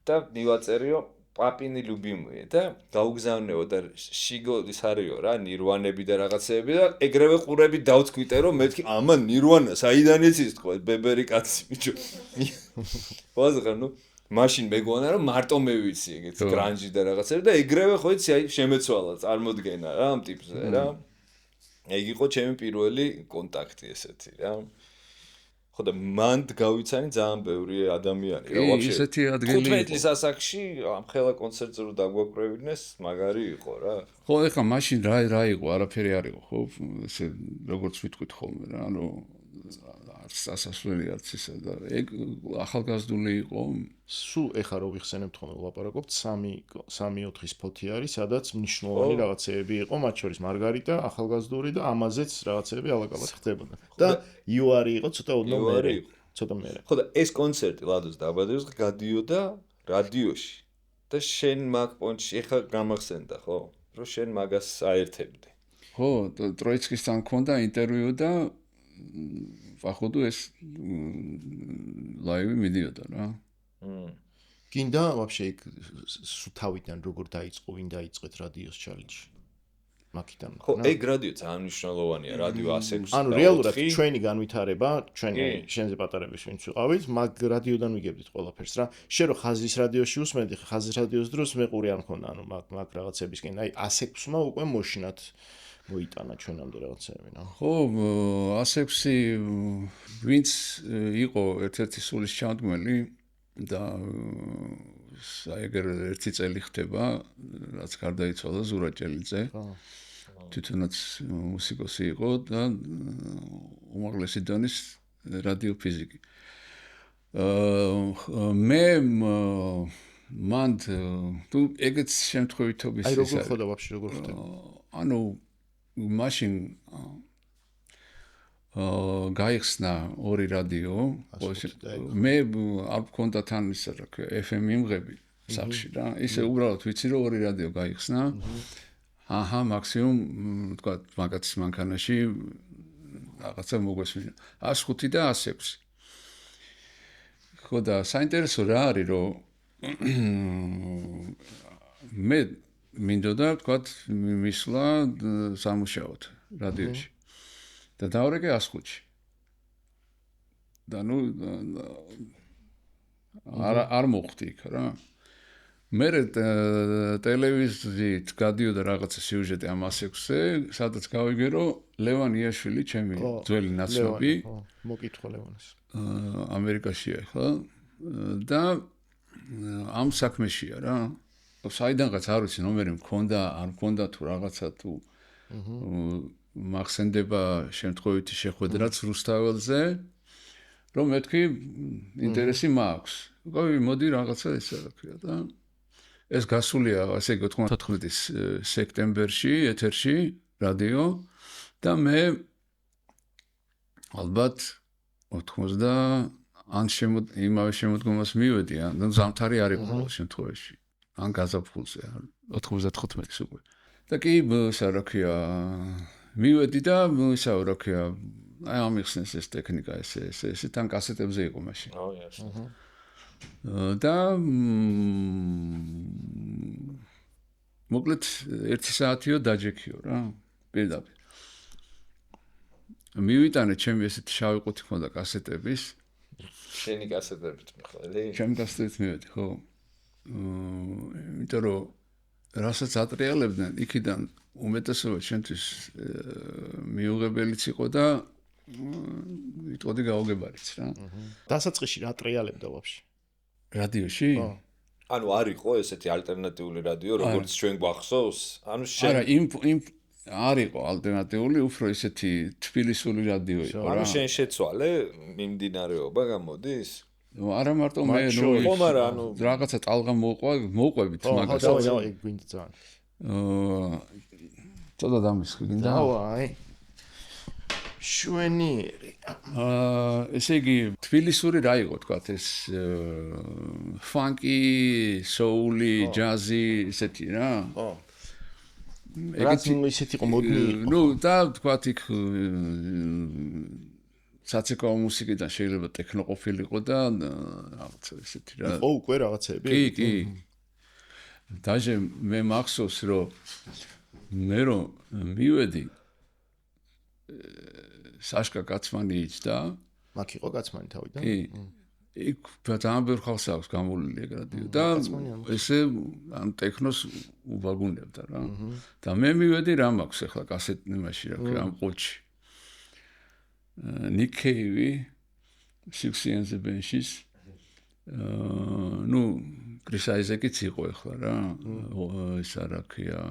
და მივაწერიო პაპინი ლუბიმუე და გაუგზავნეო და შიგოდის არისო რა ნირვანები და რაღაცეები და ეგრევე ყურები დავთქვიტე რომ მეთქი ამა ნირვანა საიდან იცის თქო ბებერი კაცი ბიჭო ვაზღარ ნუ მაშინ მეგონა რომ მარტო მე ვიცი ეგეთ გრანჟი და რაღაცები და ეგრევე ხო იცი აი შემეცვალა წარმოდგენა რა ამ ტიპზე რა ეგ იყო ჩემი პირველი კონტაქტი ესეთი რა ხო და მანდ გავიცანი ძალიან ბევრი ადამიანი რა ვაფშე ესეთი ადგილი 15 წლის ასაკში ამ ხელა კონცერტზე რო დაგვაკვირვინეს მაგარი იყო რა ხო ეხლა მაშინ რა იყო არაფერი არ იყო ხო ესე როგორც ვიტყვით ხოლმე რა ანუ არც ასასვლელი არც ისა და ეგ ახალგაზრდული იყო სულ ეხა რო ვიხსენებთ ხოლმე ვლაპარაკობთ 3-4 ფოთი არის სადაც მნიშვნელოვანი რაღაცეები იყო მათ შორის მარგარიტა ახალგაზრდული და ამაზეც რაღაცეები ალაგ-ალაგ ხდებოდა და იუარი იყო ცოტა ოდნავ მერე ხო და ეს კონცერტი ლადოს დაბადების გადიოდა რადიოში და შენ მაგ პონჩი ეხა გამახსენდა ხო რომ შენ მაგას აერთებდი ხო ტროიცკისთან მქონდა ინტერვიუ და ვახოდო ეს ლაივი მიდიოდა რა გინდა ვაფშე სულ თავიდან როგორ დაიწყო ვინ დაიწყეთ რადიოს ჩალენჯი მაქიდან ხო ეგ რადიო ძალიან მნიშვნელოვანია რადიო 106 ანუ რეალურად ჩვენი განვითარება ჩვენი შენზე პატარების ვინც ვიყავით მაგ რადიოდან ვიგებდით ყველაფერს რა შენ რო ხაზის რადიოში უსმენდი ხაზის რადიოს დროს მეყური არ მქონდა ანუ მაგ რაღაცებისკენ აი 106-მა უკვე მოშინათ მოიტანა ჩვენამდე რაღაცები რა ხო 106 ვინც იყო ერთ-ერთი სულის ჩამდგმელი და საერთოდ ერთი წელი ხდება რაც გარდაიცვალა ზურა ჭელიძე თვითონაც მუსიკოსი იყო და უმაღლესი დონის რადიოფიზიკი მე მანდ თუ ეგეც შემთხვევითობის აი როგორ ხოდა ვაფშე როგორ ხდება ანუ მაშინ გაიხსნა ორი რადიო მე არ მქონდა თან ისა რა ქვია FM იმღები სახში რა ისე უბრალოდ ვიცი რომ ორი რადიო გაიხსნა აჰა მაქსიმუმ თქვა მაგაც მანქანაში რაღაცა მოგვესმინა 105 და 106 ხო და საინტერესო რა არის რომ მე მინდოდა თქვა მისვლა სამუშაოდ რადიოში და დავრეკე 105-ში. და ნუ არ მოხდი იქ რა. მე ტელევიზიით გადიოდა რაღაცა სიუჟეტი ამ 106-ზე, სადაც გავიგე რომ ლევან იაშვილი, ჩემი ძველი ნაცნობი, მოკითხო ლევანს. ამერიკაშია ხო? და ამ საქმეშია რა. საიდანღაც არ ვიცი ნომერი მქონდა, არ მქონდა თუ რაღაცა თუ მახსენდება შემთხვევითი შეხვედრაც რუსთაველზე, რომ მეთქი ინტერესი მაქვს. გავი მოდი რაღაცა ესა რა ქვია და ეს გასულია ასე 94-ის სექტემბერში ეთერში რადიო და მე ალბათ 90 ან იმავე შემოდგომას მივედი ან ზამთარი არ იყო ყოველ შემთხვევაში ან გაზაფხულზე 95-ის უკვე და კი ესა რა ქვია მივედი და ესა რა ქვია აი ამიხსნეს ეს ტექნიკა ესე თან კასეტებზე იყო მაშინ და მოკლედ 1 საათიო დაჯექიო რა პირდაპირ მივიტანე ჩემი ესეთი შავი ყუთი ხონდა კასეტების შენი კასეტებით მიხელი ჩემი კასეტებით მივედი ხო იმიტომ რომ რასაც ატრიალებდნენ იქიდან უმეტესობა შენთვის მიუღებელიც იყო და იტყოდი გაუგებარიც რა დასაწყისში რა ტრიალებდა ვაფშე რადიოში? ანუ არ იყო ესეთი ალტერნატიული რადიო, როგორც ჩვენ გვახსოვს? ანუ არა, იმ არ იყო ალტერნატიული, უფრო ესეთი თბილისური რადიო იყო რა. ანუ შენ შეცვალე მიმდინარეობა გამოდის? არა მარტო მე ხომ არა, ანუ რაღაცა ტალღა მოყვებით მაგას. ხო, ეგ გვინდა ძალიან. ცოტა დამისხი გინდა? დავაი. შვენიერი. ესე იგი თბილისური რა იყო თქვათ ეს ფანკი, soul-ი, ჯაზი, ესეთი რა? ხო. რაც ისეთი იყო მოდნი იყო. ნუ და თქვათ იქ საცეკვაო მუსიკიდან შეიძლება ტექნო ყოფილიყო და რაღაცა ესეთი რა. იყო უკვე რაღაცები? კი. დაჟე მე მახსოვს რომ მე რომ მივედი საშკა კაცმანი იჯდა. მაგ იყო კაცმანი თავიდან? კი. იქ ძალიან ბევრი ხალხს აქვს გამოლილი ეგ რადიო და ესე ან ტექნოს უბაგუნებდა რა. და მე მივედი რა მაქვს ახლა კასეტნემაში რა ქვია ამ ყუთში. Nick Cave, Six and the Benches. ნუ კრის აიზეკიც იყო ახლა რა. ეს არა ქვია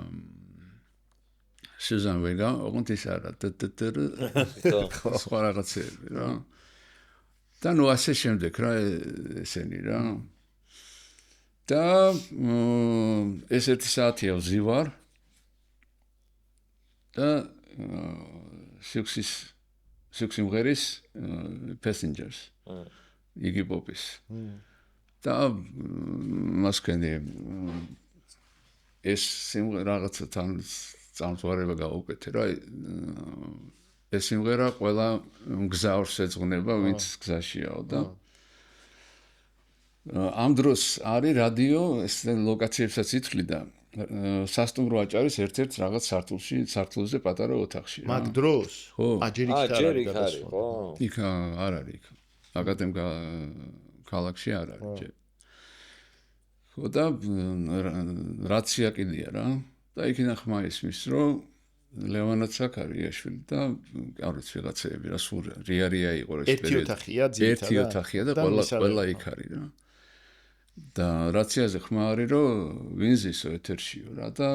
Susan Vega, ოღონდ ის არა. სხვა რაღაცები რა. და ნუ ასე შემდეგ რა ესენი რა. და ეს 1 საათია ვზივარ. და Six სიმღერის Passengers. Iggy Popის. და მას ქენდი ეს სიმღერა რაღაცა თან წამწვარება გაუკეთე რა. ეს სიმღერა ყველა მგზავრს ეძღვნება, ვინც გზაშიაო და ამ დროს არის რადიო, ეს ლოკაციებსაც ითვლი და სასტუმრო აჭარის ერთ-ერთ რაღაც სართულზე პატარა ოთახში რა. მაგ დროს? ხო. აჯერ იქ არის, ხო. იქ არ არის იქ. აკადემ ქალაქში არ არის ჯერ. ხო და რაცია კიდია რა. და იქიდან ხმა ისმის რომ ლევანაც აქ არის იაშვილი და არ ვიცი ვიღაცები რა სულ რია იყო ეს პერიოდი. ერთი ოთახია ძირითადად. ერთი ოთახია და ყველა იქ არის რა. და რაციაზე ხმა არის რომ ვინზისო ეთერშიო რა და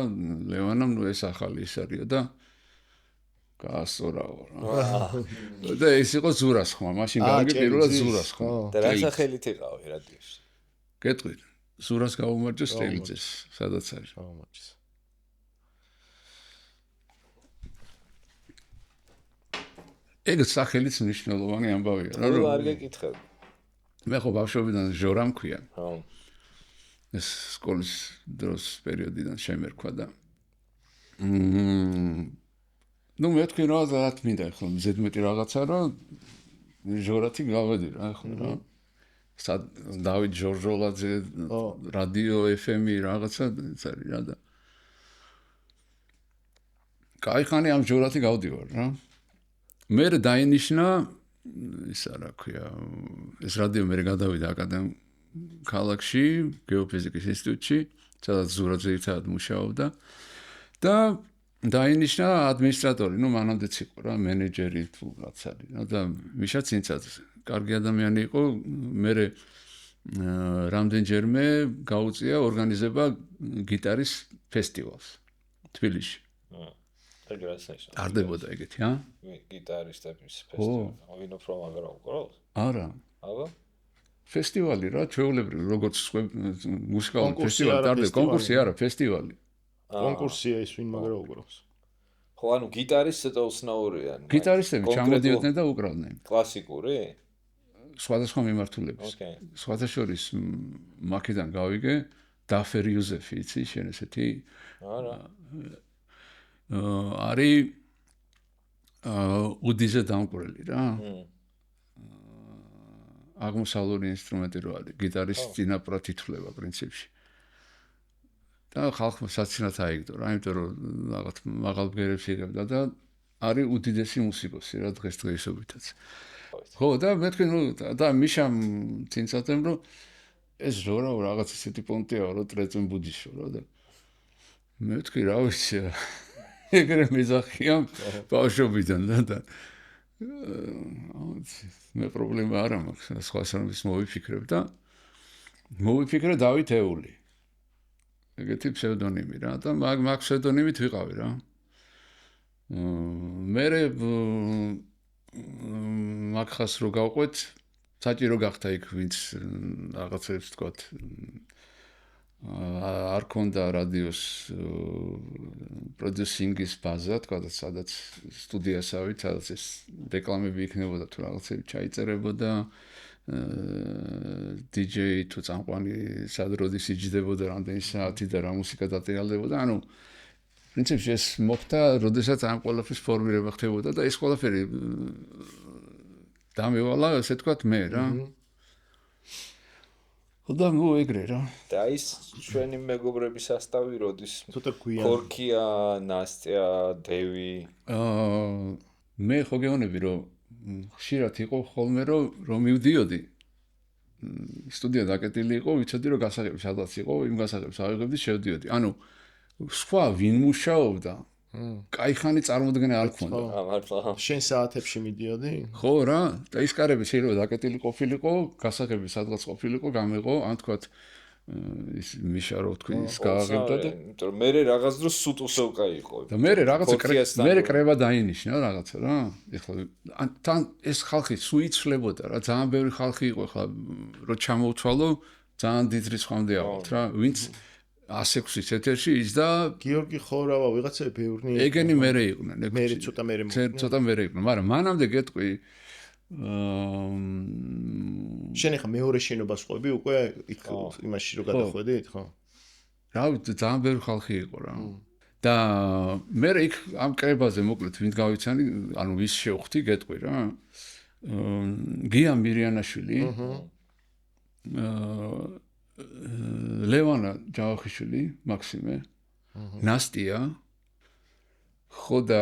ლევანამ ნუ ეს ახალი ის არისო და გაასწორაო რა. და ეს იყო ზურას ხმა, მაშინ გავიგე პირველად ზურას ხმა. და რა სახელით იყავი რადიოში? გეტყვი. ზურას გაუმარჯოს სტელიძეს, სადაც არის. გაუმარჯოს. ეგ სახელიც მნიშვნელოვანი ამბავია რა. რომ არ გეკითხები. მე ხო ბავშვობიდან ჟორა მქვია. ხო. ეს სკოლის დროს პერიოდიდან შემერქვა და ნუ მეთქვი რა მინდა ხო ზედმეტი რაღაცა რომ ჟორათი გავედი რა ხო რა. დავით ჯორჯოლაძე რადიო FM-ი რაღაცა ეს არის რა და кайხანი ამ ჟორათი გავდივარ რა. მე დაინიშნა ის რა ქვია ეს რადიო მე გადავიდა აკადემ ქალაქში გეოფიზიკის ინსტიტუტში სადაც ზურაძე ერთად მუშაობდა და დაინიშნა ადმინისტრატორი ნუ მანამდეც იყო რა მენეჯერი თუ რაც არის რა და მიშა წინცად კარგი ადამიანი იყო მე რამდენჯერმე გაუწია ორგანიზება გიტარის ფესტივალს თბილისში არდებოდა ეგეთი ა გიტარისტების ფესტივალი ვინ უფრო მაგარა უყურავს არა აბა ფესტივალი რა ჩვეულებრივი როგორც მუსიკალური ფესტივალი დარდება კონკურსი არა ფესტივალი კონკურსია ის ვინ მაგრა უყურავს ხო ანუ გიტარისტები უცნაურია გიტარისტები ჩამოდიოდნენ და უკრავდნენ კლასიკური სხვადასხვა მიმართულების სხვათა შორის მაქედან გავიგე დაფერ იუზეფი იცი შენ ესეთი არა არის უდიზე დამკვირველი რა აღმოსავლური ინსტრუმენტი რო არის გიტარის წინაპრად ითვლება პრინციპში და ხალხმა საცინათ აიგდო რა იმიტომ რომ რაღაც მაღალ ბგერებს იღებდა და არის უდიდესი მუსიკოსი რა დღესდღეობითაც ხო და მეთქვი ნუ და მიშამ წინსათემ რომ ეს ჟორა რაღაც ისეთი პონტია რომ ტრეწენ ბუდიშო რა და მეთქვი რა ვიცი ეგრე მეზახია ბავშვობიდან და მე პრობლემა არ მაქვს სხვა სამის მოვიფიქრებ და მოვიფიქრე დავით ეული ეგეთი ფსევდონიმი რა და მაგ ფსევდონიმით ვიყავი რა მე მაგხას რო გავყვეთ საჭირო გახდა იქ ვინც რაღაცებს თქვათ არ ქონდა რადიოს პროდიუსინგის ბაზა, თქვა და სადაც სტუდიასავით, სადაც ეს რეკლამები იქნებოდა თუ რაღაცები ჩაიწერებოდა. DJ თუ წამყვანი სადროდის იჯდებოდა რამდენი საათი და რა მუსიკა დატრიალდებოდა. ანუ პრინციპში ეს მოხდა, როდესაც ამ ყველაფრის ფორმირება ხდებოდა და ეს ყველაფერი დამევალა, ესე თქვათ, მე რა. და ნუ ეგრე რა. და ის ჩვენი მეგობრების ასტავი როდის ცოტა გვიან. ქორქია, ნასტია, დევი. მე ხო გეუბნები რომ ხშირად იყო ხოლმე რომ მივდიოდი სტუდია დაკეტილი იყო, ვიცოდი რომ გასაღები სადაც იყო, იმ გასაღებს ავიღებდი, შევდიოდი. ანუ სხვა ვინ მუშაობდა? კაი ხანი წარმოდგენა არ ქონდა. მართლა. შენ საათებში მიდიოდი? ხო რა, და ის კარები შეიძლება დაკეტილი ყოფილიყო, გასაღები სადღაც ყოფილიყო, გამეღო, ან თქვათ ის მიშა რო თქვი, ის გააღებდა და იმიტომ რომ მე რაღაც დროს სუტუსო კაი იყო. და მე რაღაცა მე კრება დაინიშნა რაღაცა რა. ეხლა თან ეს ხალხი სულ იცვლებოდა რა, ძალიან ბევრი ხალხი იყო ეხლა რო ჩამოვთვალო, ძალიან დიდ რიცხვამდე ავთ რა, ვინც 106-ის ეთერში ის და გიორგი ხორავა ვიღაცები ბევრნი ეგენი მერე იყვნენ. მე ცოტა მერე მოხდა. ცოტა მერე იყვნენ, მაგრამ მანამდე გეტყვი შენ ახლა მეორე შენობას ყვები უკვე იქ იმაში რო გადახვედით, ხო? რა ვიცი, ძალიან ბევრი ხალხი იყო რა. და მე იქ ამ კრებაზე მოკლედ ვინ გავიცანი, ანუ ვის შევხვდი, გეტყვი რა. გია მირიანაშვილი. ლევანა ჯავახიშვილი, მაქსიმე. ნასტია. ხო და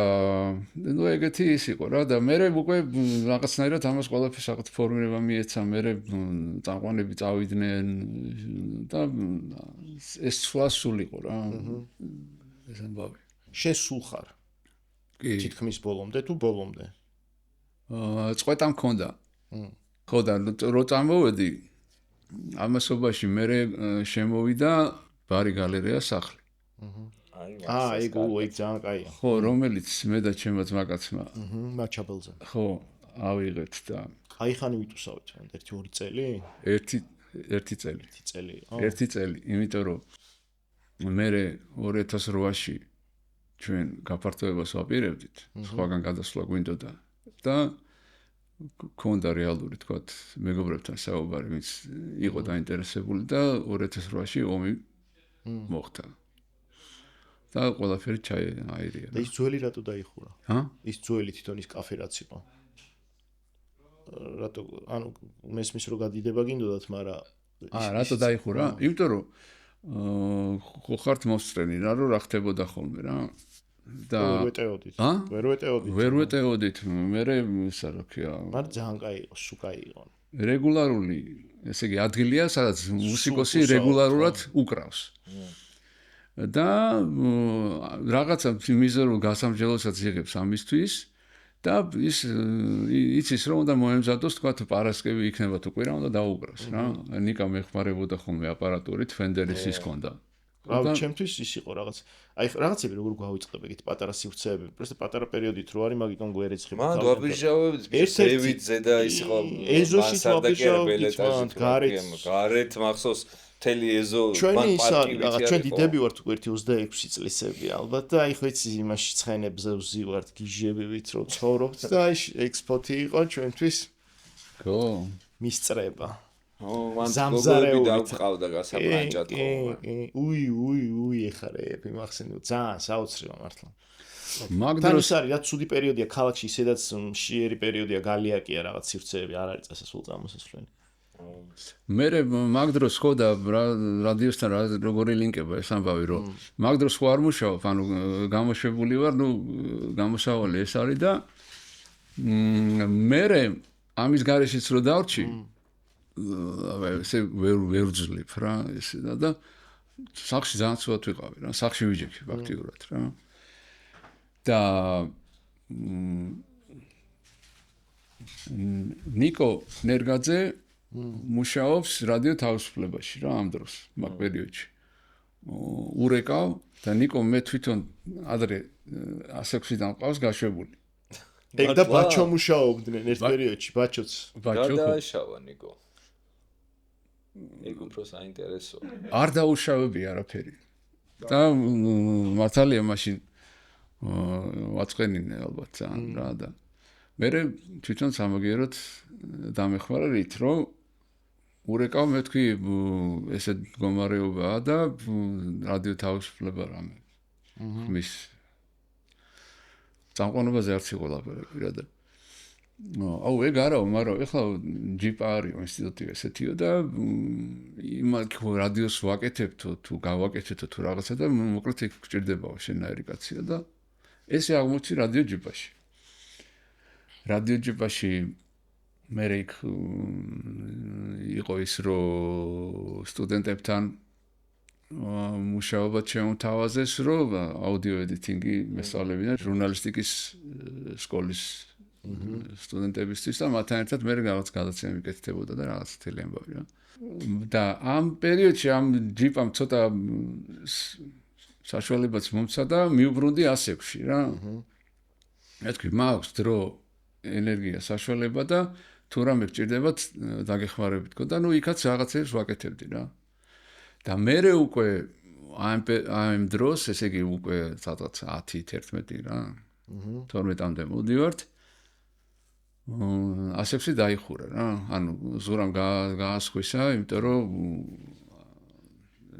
ნუ ეგეთი ის იყო რა და მე უკვე რაღაცნაირად ამას ყველაფერს რაღაც ფორმირება მიეცა, მე წამყვანები წავიდნენ და ეს სულ იყო რა. ეს ამბავი. შენ სულ ხარ? კი. თითქმის ბოლომდე თუ ბოლომდე? წყვეტა მქონდა. ხო და რო წამოვედი ამასობაში მე შემოვიდა ბარი გალერეა სახლი. ეგ ძალიან კაია. ხო, რომელიც მე და ჩემო ძმაკაცმა. მაჩაბელზე. ხო, ავიღეთ და აი ხანი ვიტუსავით, 1-2 წელი? ერთი წელი. ერთი წელი, იმიტომ რომ მე 2008-ში ჩვენ გაფართოებას ვაპირებდით, სხვაგან გადასვლა გვინდოდა და ქონდა რეალური თქვათ მეგობრებთან საუბარი, ვინც იყო დაინტერესებული და 2008-ში ომი მოხდა. და ყველაფერი ჩააირია. და ის ძველი რატო დაიხურა? ის ძველი თვითონ ის კაფე რაც იყო. რატო, ანუ მესმის რომ გადიდება გინდოდათ, მაგრამ რატო დაიხურა? იმიტომ რომ ხო ხართ მოსწრენი რა, რომ რა ხდებოდა ხოლმე რა. და ვერ ვეტეოდით. მე ისა რა ქვია. მაგრამ ძალიან კაი იყო, სულ კაი იყო. რეგულარული, ესე იგი ადგილია, სადაც მუსიკოსი რეგულარულად უკრავს. და რაღაცა მიზერულ გასამჯელოსაც იღებს ამისთვის და იცის რომ უნდა მოემზადოს თქვა პარასკევი იქნება თუ კვირა უნდა დაუგრას რა. ნიკა მეხმარებოდა ხოლმე აპარატურით, ფენდერის ის ქონდა. რა ჩემთვის ის იყო რაღაც. აი რაღაცები როგორ გავიწყებ ეგეთი პატარა სივრცეები, პროსტა პატარა პერიოდით რო არის მაგიტომ გვერეცხი. მან ვაბიჟავებით სევიძე და ის იყო ეზოსით ვაბიჟავებით გარეთ მახსოვს თელი ეზო ჩვენი ისა რაღაც ჩვენ დიდები ვართ უკვე 26 წლისები ალბათ და აი ხო იცი იმაში ცხენებზე ვზივართ გიჟებივით რო ცხოვრობთ და აი ექსპოთი იყო ჩვენთვის გო მან მისწრება გოგოები დავყავდა გასაბრანჭად ხოლმე უი ეხარეები მახსენო ძალიან საოცრია მართლა მაგდროს არის რა ცუდი პერიოდია ქალაქში ისედაც მშიერი პერიოდია გალიაკია რაღაც სივრცეები არ არის წასასვლელი წამოსასვლელი მე მაგდროს ხო და რადიოსთან როგორი ლინკება ეს ამბავი რომ მაგდროს ხო არ მუშაობ ანუ გამოშვებული ვარ ნუ გამოსავალი ეს არის და მე ამის გარეშეც რო დავრჩი ესე ვერ ვძლებ რა ესე და სახში ძალიან ცუდად ვიყავი რა სახში ვიჯექი ფაქტიურად რა და ნიკო ნერგაძე მუშაობს რადიო თავისუფლებაში რა ამ დროს მაგ პერიოდში ურეკავ და ნიკო მე თვითონ ადრე 106-დან ყავს გაშვებული ეგ და ბაჩო მუშაობდნენ ერთ პერიოდში ბაჩოც გადააშავა ნიკო ეგ უფრო საინტერესოა. არ დაუშავები არაფერი. და მართალია მაშინ ვაწყენინე ალბათ ძალიან რა და მე თვითონ სამაგიეროდ დამეხმარა რით რომ ურეკავ მე თქვი ესე მდგომარეობაა და რადიო თავისუფლება რამე. ხმის წამყვანობაზე არც იყო ლაპარაკი პირადად. აუ ეგ არაო, მაგრამ ეხლა ჯიპა არის ინსტიტუტი ესეთიო და იმათ რადიოს ვაკეთებთო თუ გავაკეთეთო თუ რაღაცა და მოკლედ იქ გჭირდებაო შენაერი კაცია და ესე აღმოჩნდა რადიო ჯიპაში. რადიო ჯიპაში მე იქ იყო ის რომ სტუდენტებთან მუშაობა შემოთავაზეს რომ აუდიო ედიტინგი მესწავლებიდან ჟურნალისტიკის სკოლის სტუდენტებისთვის და მათთან ერთად მე რაღაც გადაცემა მიკეთდებოდა და რაღაც თელი ამბავი რა. და ამ პერიოდში ამ ჯიპამ ცოტა საშუალებაც მომცა და მიუბრუნდი ასექში რა. მე თქვი მაქვს დრო, ენერგია, საშუალება და თუ რამე გჭირდებათ დაგეხმარებით თქო და ნუ იქაც რაღაცებს ვაკეთებდი რა. და მე უკვე ამ დროს ესე იგი უკვე სადღაც 10-11 რა. 12-მდე მოდივართ. ასექსი დაიხურა რა. ანუ ზურამ გაასხვისა, იმიტომ რომ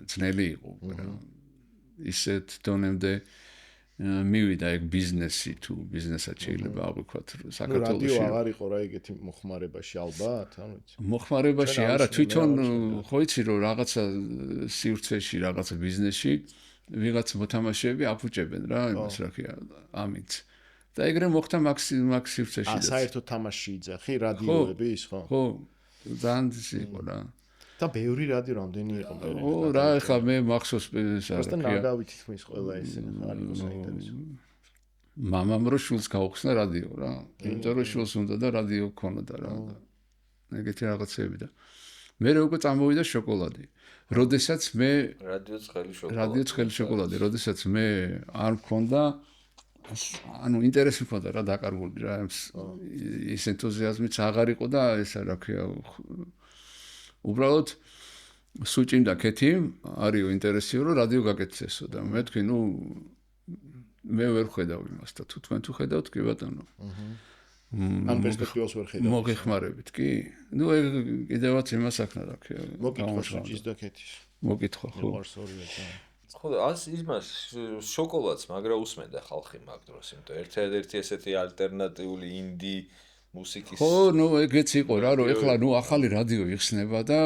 ძნელი იყო რა. ისეთ დონემდე მივიდა ეგ ბიზნესი თუ ბიზნესაც შეიძლება აღვიქვათ საქართველოში. რადიო აღარ იყო რა ეგეთი მოხმარებაში ალბათ, ანუ იცი. მოხმარებაში არა, თვითონ ხო იცი რომ რაღაცა სივრცეში, რაღაცა ბიზნესში ვიღაც მოთამაშეები აფუჭებენ რა, იმას რა ქვია, ამით. და ეგრე მოხდა მაქსიმუმ სივრცეში. საერთოდ თამაში იძახი რადიოების, ხო? ხო, ძალიან იყო რა. და ბევრი რადიო რამდენი იყო მე. ო რა ეხლა მე მახსოვს ეს რა ქვია. ნაგავით თქმის ყველა ეს არ იყო საინტერესო. მამამ რო შულს გაუხსნა რადიო რა. იმიტომ რომ შულს უნდა და რადიო ქონოდა რა. ეგეთი რაღაცები და მე უკვე წამოვიდა შოკოლადი. როდესაც მე რადიო ცხელი შოკოლადი, როდესაც მე არ მქონდა ანუ ინტერესი მქონდა რა დაკარგული რა ის ენთუზიაზმიც აღარ იყო და ეს რა ქვია უბრალოდ სუჭიმდა კეთი არისო ინტერესიო რომ რადიო გაკეთესო და მე თქვი ნუ მე ვერ ხედავ იმას და თუ თქვენ თუ ხედავთ კი ბატონო ან პერსპექტივას ვერ ხედავ მოგეხმარებით კი ნუ ეგ კიდევაც იმას აქნა რა ქვია მოგითხო სუჭის და კეთის მოგითხო ხო ხო ას იმას შოკოლადს მაგრა უსმენდა ხალხი მაგ დროს იმიტომ ერთ-ერთი ესეთი ალტერნატიული ინდი მუსიკის ხო ნუ ეგეც იყო რა რომ ეხლა ნუ ახალი რადიო იხსნება და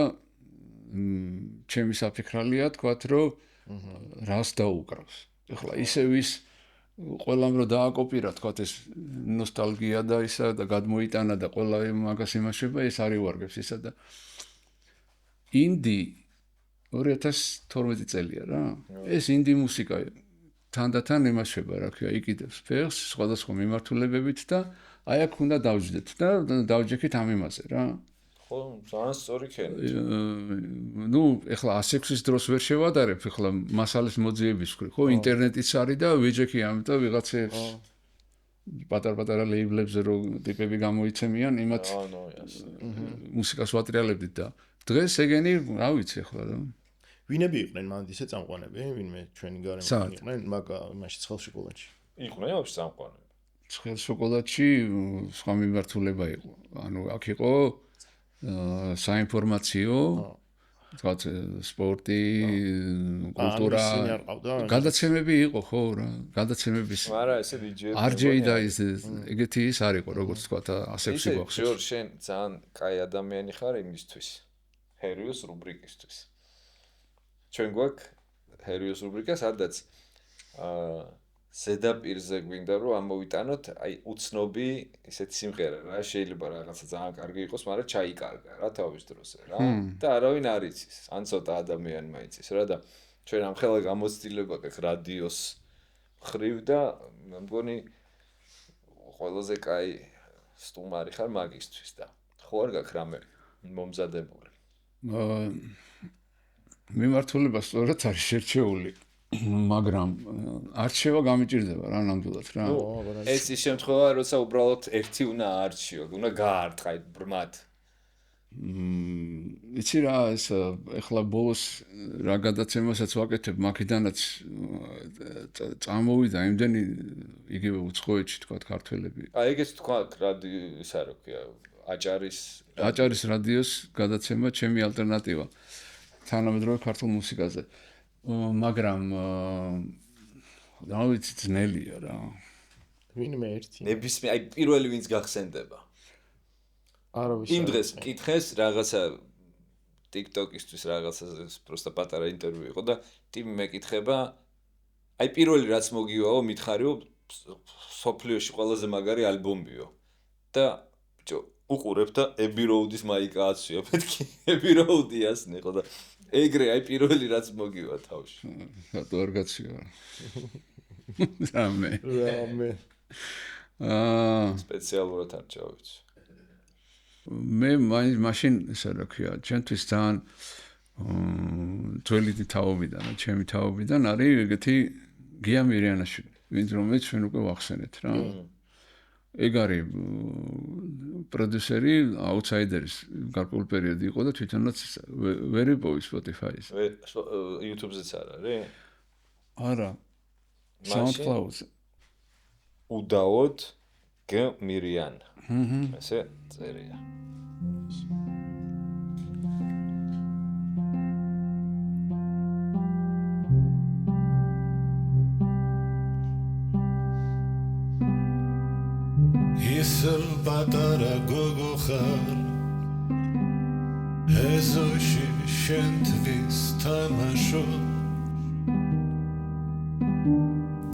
ჩემი საფიქრალია თქვათ რომ რას დაუკრავს ეხლა ისევ ის ყველამ რომ დააკოპირა თქვათ ეს ნოსტალგია და ისა და გადმოიტანა და ყველა მაგას იმაშება ეს არ ივარგებს ისა და ინდი 2012 წელია რა. ეს ინდი მუსიკა თანდათან იმაშება რა ქვია, იყიდებს ფეხს სხვადასხვა მიმართულებებით და აი აქ უნდა დავждეთ და დავჯექით ამ იმაზე რა. ხო, ძალიან სწორი ქენი. ნუ ეხლა ასექსის დროს ვერ შევადარებ, ეხლა მასალის მოძიების ხრი, ხო, ინტერნეტიც არის და ვიჯექი ამიტომ ვიღაცებს პატარ-პატარა ლეიბლებზე რო ტიპები გამოიცემიან, იმათ მუსიკას ვატრიალებდით და დღეს ეგენი რა ვიცი ეხლა რა. ვინები იყვნენ მანდ ისე წამყვანები, ვინმე ჩვენი გარემო იყვნენ, მაშინ ცხელ შოკოლადში. იყვნენ ვაფშე წამყვანები. ცხელ შოკოლადში სხვა მიმართულება იყო. ანუ აქ იყო საინფორმაციო, თქვათ სპორტი, კულტურა, გადაცემები იყო ხო რა, გადაცემების. არა, ესე DJ-ები. RJ და ის ეგეთი ის არ იყო, როგორც თქვათ ასექსი გვახსოვს. ჯორ შენ ძალიან კაი ადამიანი ხარ იმისთვის. ჰერიოს რუბრიკისთვის. ჩვენ გვაქვს ჰერიოს რუბრიკა, სადაც ზედაპირზე გვინდა რომ ამოვიტანოთ აი უცნობი ესეთი სიმღერა რა, შეიძლება რაღაცა ძალიან კარგი იყოს, მაგრამ ჩაიკარგა რა თავის დროზე რა. და არავინ არ იცის, ან ცოტა ადამიანმა იცის რა და ჩვენ ამ ხელა გამოცდილება გაქვს რადიოს ხრივ და მე მგონი ყველაზე კაი სტუმარი ხარ მაგისთვის და ხო არ გაქვს რამე მომზადებული. მიმართულება სწორად არის შერჩეული, მაგრამ არჩევა გამიჭირდება რა ნამდვილად რა. ეს ის შემთხვევა, როცა უბრალოდ ერთი უნდა აარჩიო, უნდა გაარტყა ბრმად. იცი რა ეს ეხლა ბოლოს რა გადაცემასაც ვაკეთებ მაქედანაც წამოვიდა იმდენი იგივე უცხოეთში თქვა ქართველები აი ეგეც თქვა ისა რა ქვია აჭარის რადიოს გადაცემა ჩემი ალტერნატივა თანამედროვე ქართულ მუსიკაზე მაგრამ რა ვიცი ძნელია რა ვინმე ერთი ნებისმიერ აი პირველი ვინც გახსენდება არავის იმ დღეს მკითხეს რაღაცა TikTok-ისთვის რაღაცა просто პატარა ინტერვიუ იყო და ტიმი მეკითხება აი პირველი რაც მოგივაო მითხარიო სოფლიოში ყველაზე მაგარი ალბომიო და ბიჭო უყურებ და Abbey Road-ის მაიკა აცვია მეთქი Abbey Road-ი ასნიყო და ეგრე აი პირველი რაც მოგივა თავში რატო არ გაცია რამე სპეციალურად არ ჩავიც მე მაშინ ისე რა ქვია ჩემთვის ძალიან ძველი თაობიდან ჩემი თაობიდან არის ეგეთი გია მირიანაშვილი ვინც რომელიც ჩვენ უკვე ვახსენეთ რა ეგ არის პროდიუსერი აუთსაიდერის გარკვეულ პერიოდი იყო და თვითონაც ვერ იპოვი Spotify-ს YouTube-ზეც არ არის არა SoundCloud უდაოდ გია მირიან ესე წერია ისელ პატარა გოგო ხარ ეზოში შენთვის თამაშო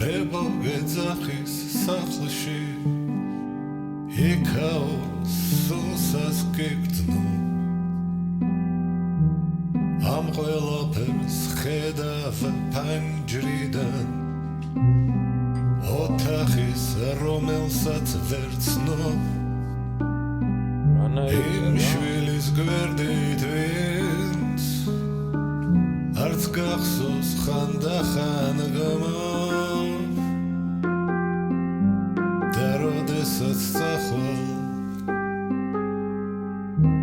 ბებო გეძახის სახლში იქაო სულსას გიგრძნო ამ ყველაფერს ხედავ პანჯრიდან ოთახის რომელსაც ვერ ცნო იმ შვილის გვერდით ვინც არც გახსოვს ხანდახან გამო და როდესაც წახვალ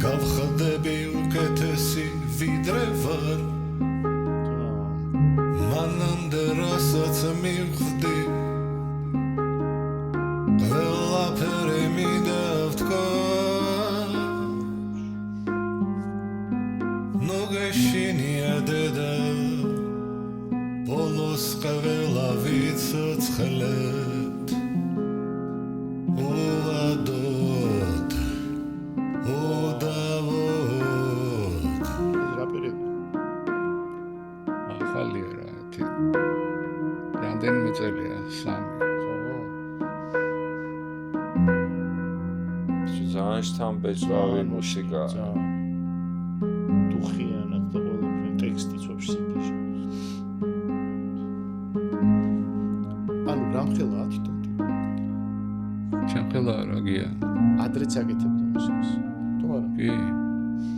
გავხდები უკეთესი ვიდრე ვარ მანამდე რასაც მივხვდი ყველაფერი მიდავთქვა ნუ გეშინია დედა ბოლოს ყველა ვიცოცხლეთ უდავოდ ახალია რა რამდენიმე წელია 3 ძალიან ბეჭდავი მუსიკა დუხიანად და ყველაფერი ტექსტიც ვაფშე სიდიში ანუ რამხელა ათიტოტი ჩემ ხელა რა გია ადრეც აკეთებდა მუსიკას თუ არა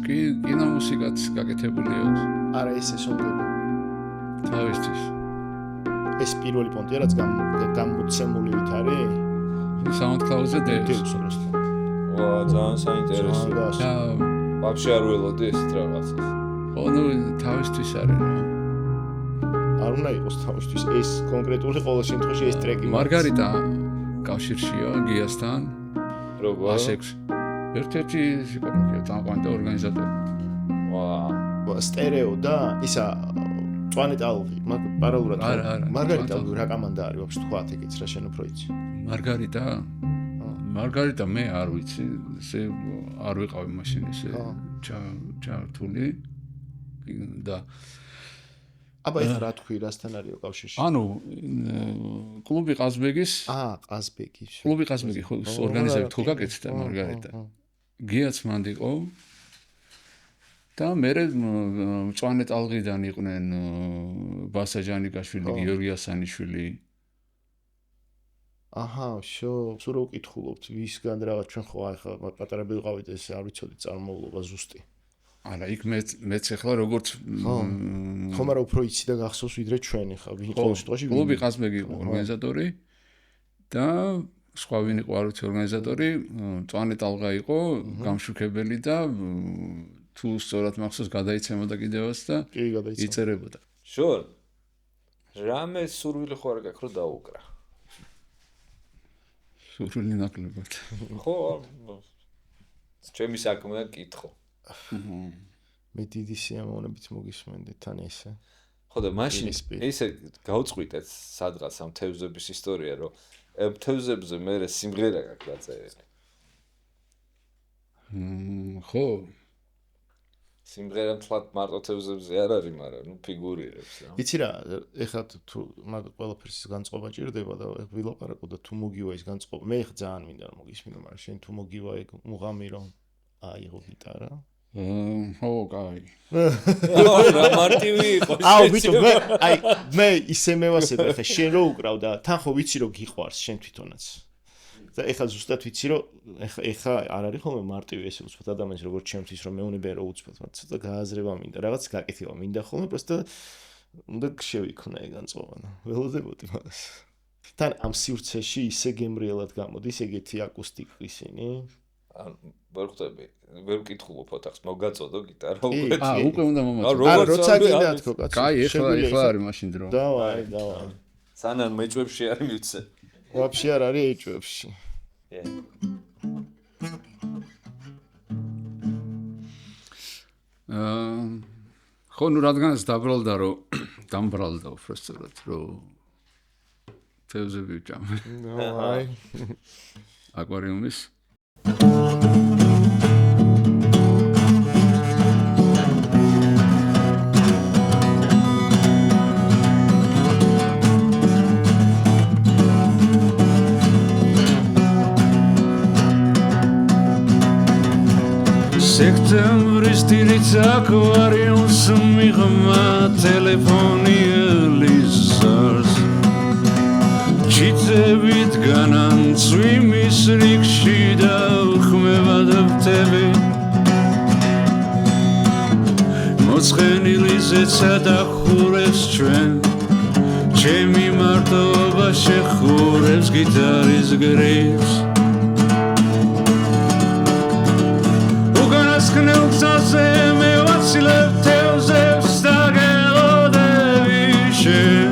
კი კინომუსიკაც გაკეთებული აქვს არა ესე სონგები თავისთვის ეს პირველი პონტია რაც გამოცემული ვით არის SoundCloud-ზე დევს ვა ძალიან საინტერესო და ვაფშე არ ველოდი ესეთ რაღაცას ხო ნუ თავისთვის არის რა არ უნდა იყოს თავისთვის ეს კონკრეტული ყოველ შემთხვევაში ეს ტრეკი მარგარიტა კავშირშია გიასთან როგორ ასექს ერთ-ერთი სიკონკრეტი წამყვანი ორგანიზატორი ვა სტერეო და ისა წვანე ტალღი მაგ პარალელურად არა მარგარიტა რა კამანდა არის ვაფშე თქვა ეგეც რა შენ უფრო იცი მარგარიტა მე არ ვიცი ესე არ ვიყავი მაშინ ესე ჩართული და აბა ეს რა თქვი რასთან არის კავშირში ანუ კლუბი ყაზბეგის კლუბი ყაზბეგი ხო ორგანიზატორი თუ გაკეთდა მარგარიტა გიაც მანდიყო და მე მწვანე ტალღიდან იყვნენ ბასა ჯანიკაშვილი გიორგი ასანიშვილი აჰა შო სულ რო ვკითხულობთ ვისგან რაღაც ჩვენ ხო ახლა პატარები ვიყავით ეს არ ვიცოდი წარმოულობა ზუსტი არა იქ მეც ახლა როგორც ხომ არა უფრო იცი და გახსოვს ვიდრე ჩვენი ხა ყოველ შემთხვევაში კლუბი ყაზბეგი იყო ორგანიზატორი და სხვა ვინ იყო არ ვიცი ორგანიზატორი მწვანე ტალღა იყო გამშუქებელი და თუ სწორად მახსოვს გადაიცემოდა კიდევაც და კი გადაიცა. იწერებოდა. შორ რამე სურვილი ხო არ გაქვს რომ დაუკრა. სურვილი ნაკლებად. ხო ჩემი საქმეა კითხო. მე დიდი სიამოვნებით მოგისმენდით თან ესე. ხო და მაშინ ესე გავწყვიტეთ სადღაც ამ თევზების ისტორია რომ თევზებზე მე სიმღერა გაქვს დაწერილი. ხო სიმღერა თლად მარტო თევზებზე არ არის, მაგრამ ნუ ფიგურირებს რა. იცი რა, ეხლა თუ მაგ ყველაფერს განწყობა ჭირდება და ვილაპარაკო და თუ მოგივა ის განწყობა. მე ხა ძალიან მინდა რომ მოგისმინო, მაგრამ შენ თუ მოგივა ეგ მუღამი რომ აიღო გიტარა. ხო, კაი. რა მარტივი იყო. აუ, ბიჭო, მე ისე მევასება ხა შენ რო უკრავ და თან ხო ვიცი რომ გიყვარს შენ თვითონაც. და ეხლა ზუსტად ვიცი რომ ეხლა არ არის ხოლმე მარტივი ესე უცბად ადამიანს როგორც ჩემთვის რომ მეუნებიან რომ უცბად მაგრამ ცოტა გააზრება მინდა რაღაც გაკეთება მინდა ხოლმე პროსტა უნდა შევიქნა ეგ განწყობა ველოდებოდი მაგას თან ამ სივრცეში ისე გემრიელად გამოდის ეგეთი აკუსტიკა ისინი ვერ ხვდები ვერ ვკითხულობ ოთახს მოგაწოდო გიტარა უკვე უნდა მომაწოდო არა როცა გინდა თქო კაცო კაი ეხლა არის მაშინ დრო დავაი სანან მეჭვებში არ მივცე ვაფშე არ არის ეჭვებში. ხო, ნუ რადგანაც დაბრალდა რომ დამბრალდა უბრალოდ რომ თევზები ვჭამე. აი. აკვარიუმის სექტემბრის დილით აკვარიუმს მიღმა ტელეფონი ელიზარს ჩიტებით განან წვიმის რიგში და ხმევად ვტები მოწყენილი ზეცა დახურებს ჩვენ ჩემი მარტოობა შეხურებს გიტარის გრიფს გზაზე მე ვაცილებ თევზებს და გელოდები შენ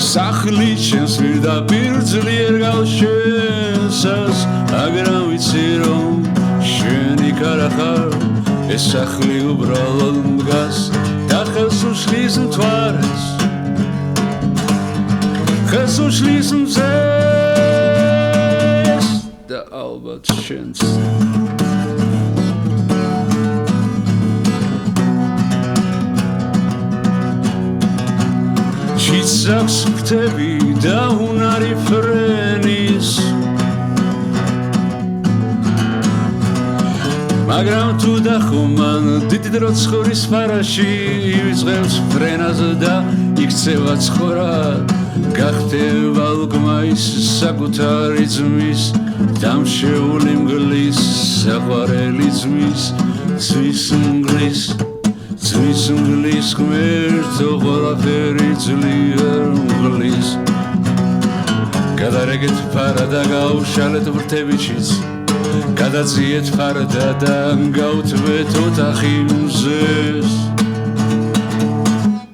სახლი შენს პირდაპირ ძლიერ გავშენსას მაგრამ ვიცი რომ შენ იქ არ ახარ ეს სახლი უბრალოდ დგას და ხელს უშლის მთვარეს ხელს უშლის მზეს და ალბათ შენს ჩიცaks ხვდები და უნარი ფრენის მაგრამ თუ დახომან დიდი დრო ცხოვრის ფარაში ივიწყებს ფრენაზე და იქცევა ცხოვრა გახდება ლგმაის საკუთარი ძმის დამშეული მგლის საყვარელი ძმის ძვის მგლის Zvis unglis kmerto ყველაფერი ძლიერ unglis გადარეგეთ ფარა და გავშალეთ ვრთებიჩიც გადაციეთ ფარდა და გავთვეთ ოთახი მზეს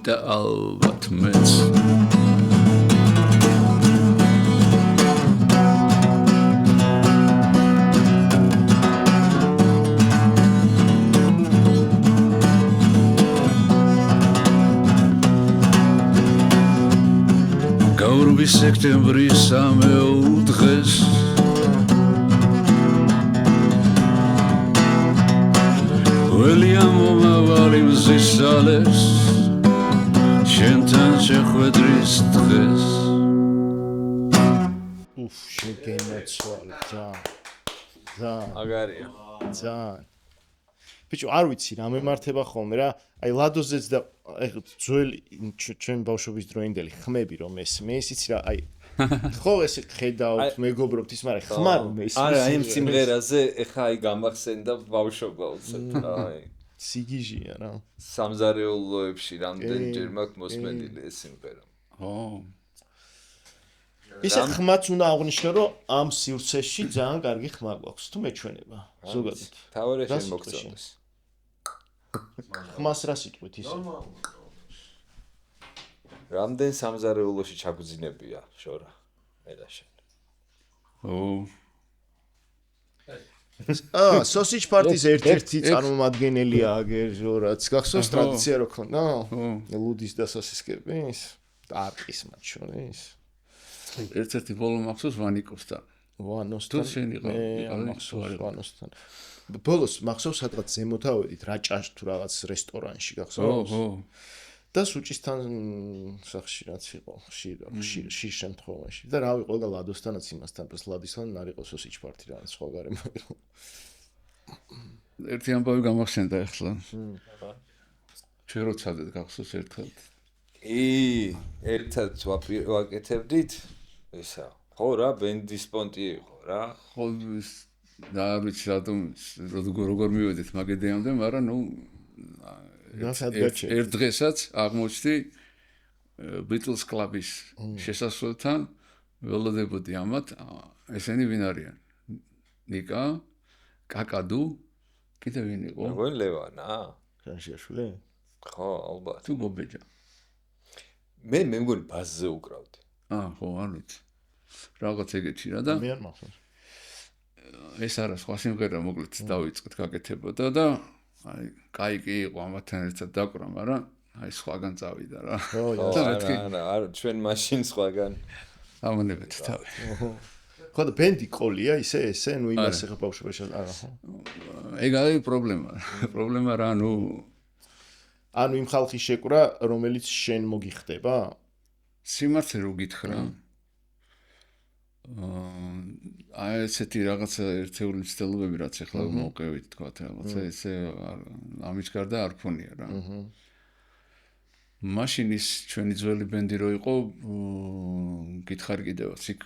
და ალბათ მეც სექტემბრის სამეულ დღეს ველია მომავალი მზის ალეს შენთან შეხვედრის დღეს შეგემოცვალე ძალიან აგარია ძალიან ბიჭო არ ვიცი რა მემართება ხოლმე რა აი ლადოზეც და ეხლა ძველი ჩვენ ბავშვობის დროინდელი ხმები რომ ესმის იცი რა აი ხო ესე ხედავთ მეგობრობთ ის მაგრამ ხმარ რომ ესმის არა აი ამ სიმღერაზე ეხა აი გამახსენდა ბავშვობა უცებ აი სიგიჟია რა სამზარეულოებში რამდენჯერ მაქვს მოსმენილი ეს სიმღერა ო ისეთ ხმაც უნდა აღვნიშნო, რომ ამ სივრცეში ძალიან კარგი ხმა გვაქვს, თუ მეჩვენება. ზოგადად. თავი რას შენ იტყვი მოგწონდეს. ხმას რა სიტყვით ისე? რამდენ სამზარეულოში ჩაგუძინებია შორა? მე და შენ. სოსიჯ პარტის ერთ-ერთი წარმომადგენელია აგერ რაც გახსოვს ტრადიცია რო ქონდა? ლუდის და სოსისკების? ტარკის მათ შორის. ერთ-ერთი ბოლო მახსოვს ვანიკოვსთან. ვანოსთან. თუ შენ იყავ მახსოვს ვანოსთან. ბოლოს მახსოვს სადღაც ზემოთ ავედით რაჭაშ თუ რაღაც რესტორანში გახსოვს? და სუჭისთან სახში რაც იყო ხშირ შემთხვევაში და რავი ყველა ლადოსთანაც იმასთან პლუს ლადისთან არ იყო სოსიჯ პარტი რაღაც სხვა გარემო იყო. ერთი ამბავი გამახსენდა ახლა. ჩვენ როცადეთ გახსოვს ერთად. ერთად ვაკეთებდით ესა. ხო რა, ბენდის პონტი იყო რა. ხო და არ ვიცი რატომ როგორ მივედით მაგედეამდე, მაგრამ ნუ ერთ დღესაც აღმოჩნდი Beatles კლუბის შესასვლელთან ველოდებოდი ამათ ესენი ვინ არიან? ნიკა, კაკადუ, კიდე ვინ იყო? მეგონი ლევანა? შანშიაშვილი? ხო, ალბათ. თუ გობეჯა. მე მეგონი ბაზზე უკრავდი. ხო, არ ვიცი. რაღაც ეგეთი რა და მე არ მახსოვს. ეს არა სხვა სიმღერა მოკლედ დავიწყეთ გაკეთებოდა და აი, კაიკი იყო ამათთან ერთად დაკვრა, მაგრამ აი სხვაგან წავიდა რა. არა, ჩვენ მაშინ სხვაგან ამონებეთ თავი. ხო და ბენდი ყოლია ესე, ნუ იმას ახლა ბავშვობაში არა ხო? ეგ არის პრობლემა. პრობლემა რა, ნუ ანუ იმ ხალხის შეკვრა, რომელიც შენ მოგიხდება? სიმართლე რო გითხრა. აი ესეთი რაღაცა ერთეული მცდელობები რაც ახლა მოვყევით თქვა რაღაცა ესე ამის გარდა არ ფონია რა. მაშინ ის ჩვენი ძველი ბენდი რო იყო გითხარ კიდევაც იქ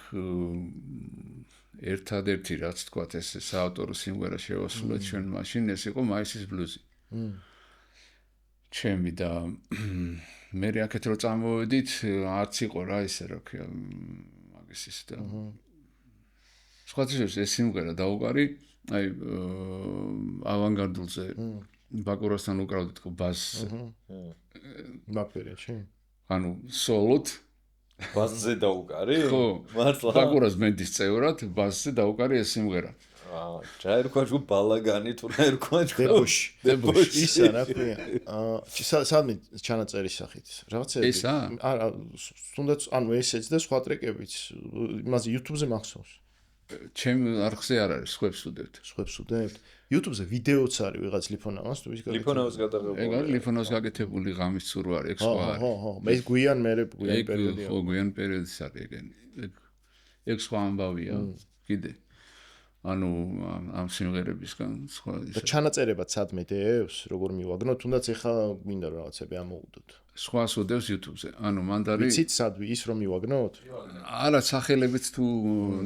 ერთადერთი რაც თქვა ეს საავტორო სიმღერა შევასრულეთ ჩვენ მაშინ ეს იყო მაისის ბლუზი. ჩემი და მე აქეთ რო წამოვედით არც იყო რა ისე რა ქვია ის და სხვათვის ეს სიმღერა დაუყარი აი ავანგარდულზე ბაკურასთან უკრავდით ბასს მაგერეჩი ანუ სოლოთ ბასზე დაუყარი? ხო მართლა ბაკურას ბენდის წევრად ბასზე დაუყარი ეს სიმღერა ჯაირქვა ჯგუფ ბალაგანი თუ რა ერქვა ჯგუფ დებუში ისა რა ქვია სადმე ჩანაწერის სახით რაღაცა ესა არა თუნდაც ანუ ესეც და სხვა ტრეკებიც იმაზე YouTube-ზე მახსოვს ჩემ არხზე არ არის სხვებს ვდებთ YouTube-ზე ვიდეოც არის ვიღაც ლიფონავას თუ ის გაკეთებული ლიფონავს გადაღებული ეგ არის ლიფონავს გაკეთებული ღამის ცურვა არის ეგ სხვა არის ხო მე გვიან პერიოდია ხო გვიან პერიოდის არის ეგ სხვა ამბავია კიდე ანუ ამ სიმღერებისგან სხვა და ჩანაწერებად სადმე დევს როგორ მივაგნოთ თუნდაც ეხა მინდა რაღაცები ამოუდოთ სხვას უდევს YouTube-ზე ანუ მანდარი ვიცით სადვი ის რომ მივაგნოთ არა სახელებით თუ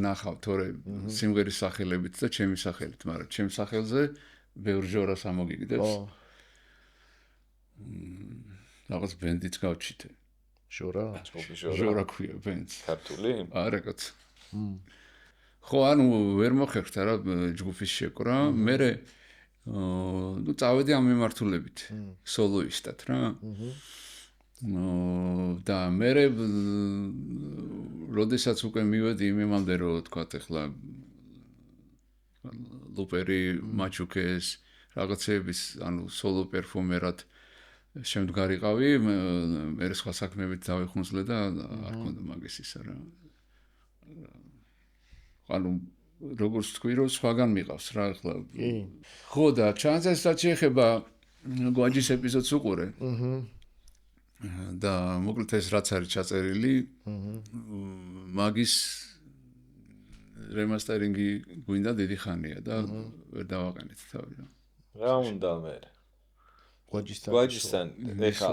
ნახავ თორე სიმღერის სახელებით და ჩემი სახელით მაგრამ ჩემ სახელზე ბევრ ჟორას ამოგიგდებს რაღაც ბენდიც გავჩიტე ჟორა ქვია ბენდს ქართული არა კაც ხო ანუ ვერ მოხერხდა რა ჯგუფის შეკვრა მე ნუ წავედი ამ მიმართულებით სოლოისტად რა და მე როდესაც უკვე მივედი იმამდე რომ თქვა ახლა ლუპერი მაჩუკეს რაღაცების ანუ სოლო პერფორმერად შემდგარიყავი მე სხვა საქმეებით დავიხუნძლე და არ მქონდა მაგის ისა რა ანუ როგორც თქვი რომ სხვაგან მიყავს რა ახლა ხო და ჩანაწერსაც შეეხება გვაჯის ეპიზოდს უყურე და მოკლედ ეს რაც არის ჩაწერილი მაგის რემასტერინგი გვინდა დიდი ხანია და ვერ დავაყენეთ თავი რა უნდა მე გვაჯისთან ეხა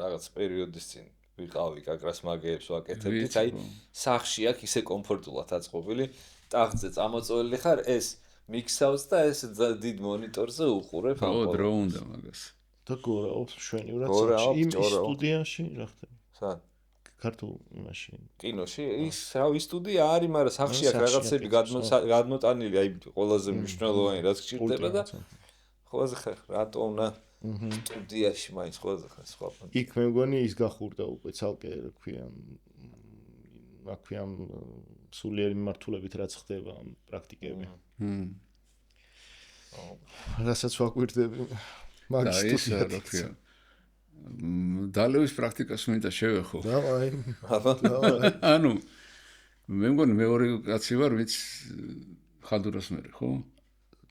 რაღაც პერიოდის წინ ვიყავი კაკრას მაგეებს ვაკეთებდით აი სახში აქ ისე კომფორტულად აწყობილი ტახტზე წამოწოლილი ხარ ეს მიქსავს და ეს დიდ მონიტორზე უყურებ ხო დრო უნდა მაგას და გორაობს შვენივრად იმ სტუდიაში რა ხდება სად ქართულ იმაში. კინოში ის რავი სტუდია არის, მაგრამ სახში აქ რაღაცები გადმოტანილი, აი ყველაზე მნიშვნელოვანი რაც გჭირდება და ყველაზე ხარ რატო უნდა სტუდიაში მაინც ყველაზე ხარ სხვა ფონდი. იქ მე მგონი ის გახურდა უკვე ცალკე ქვია სულიერი მიმართულებით რაც ხდება პრაქტიკები. რასაც ვაკვირდები მაგის სტუდიაში. დალევის პრაქტიკას მინდა შევეხო. დავაი. ანუ მე მგონი მეორე კაცი ვარ, ვინც ხადურას მერე, ხო?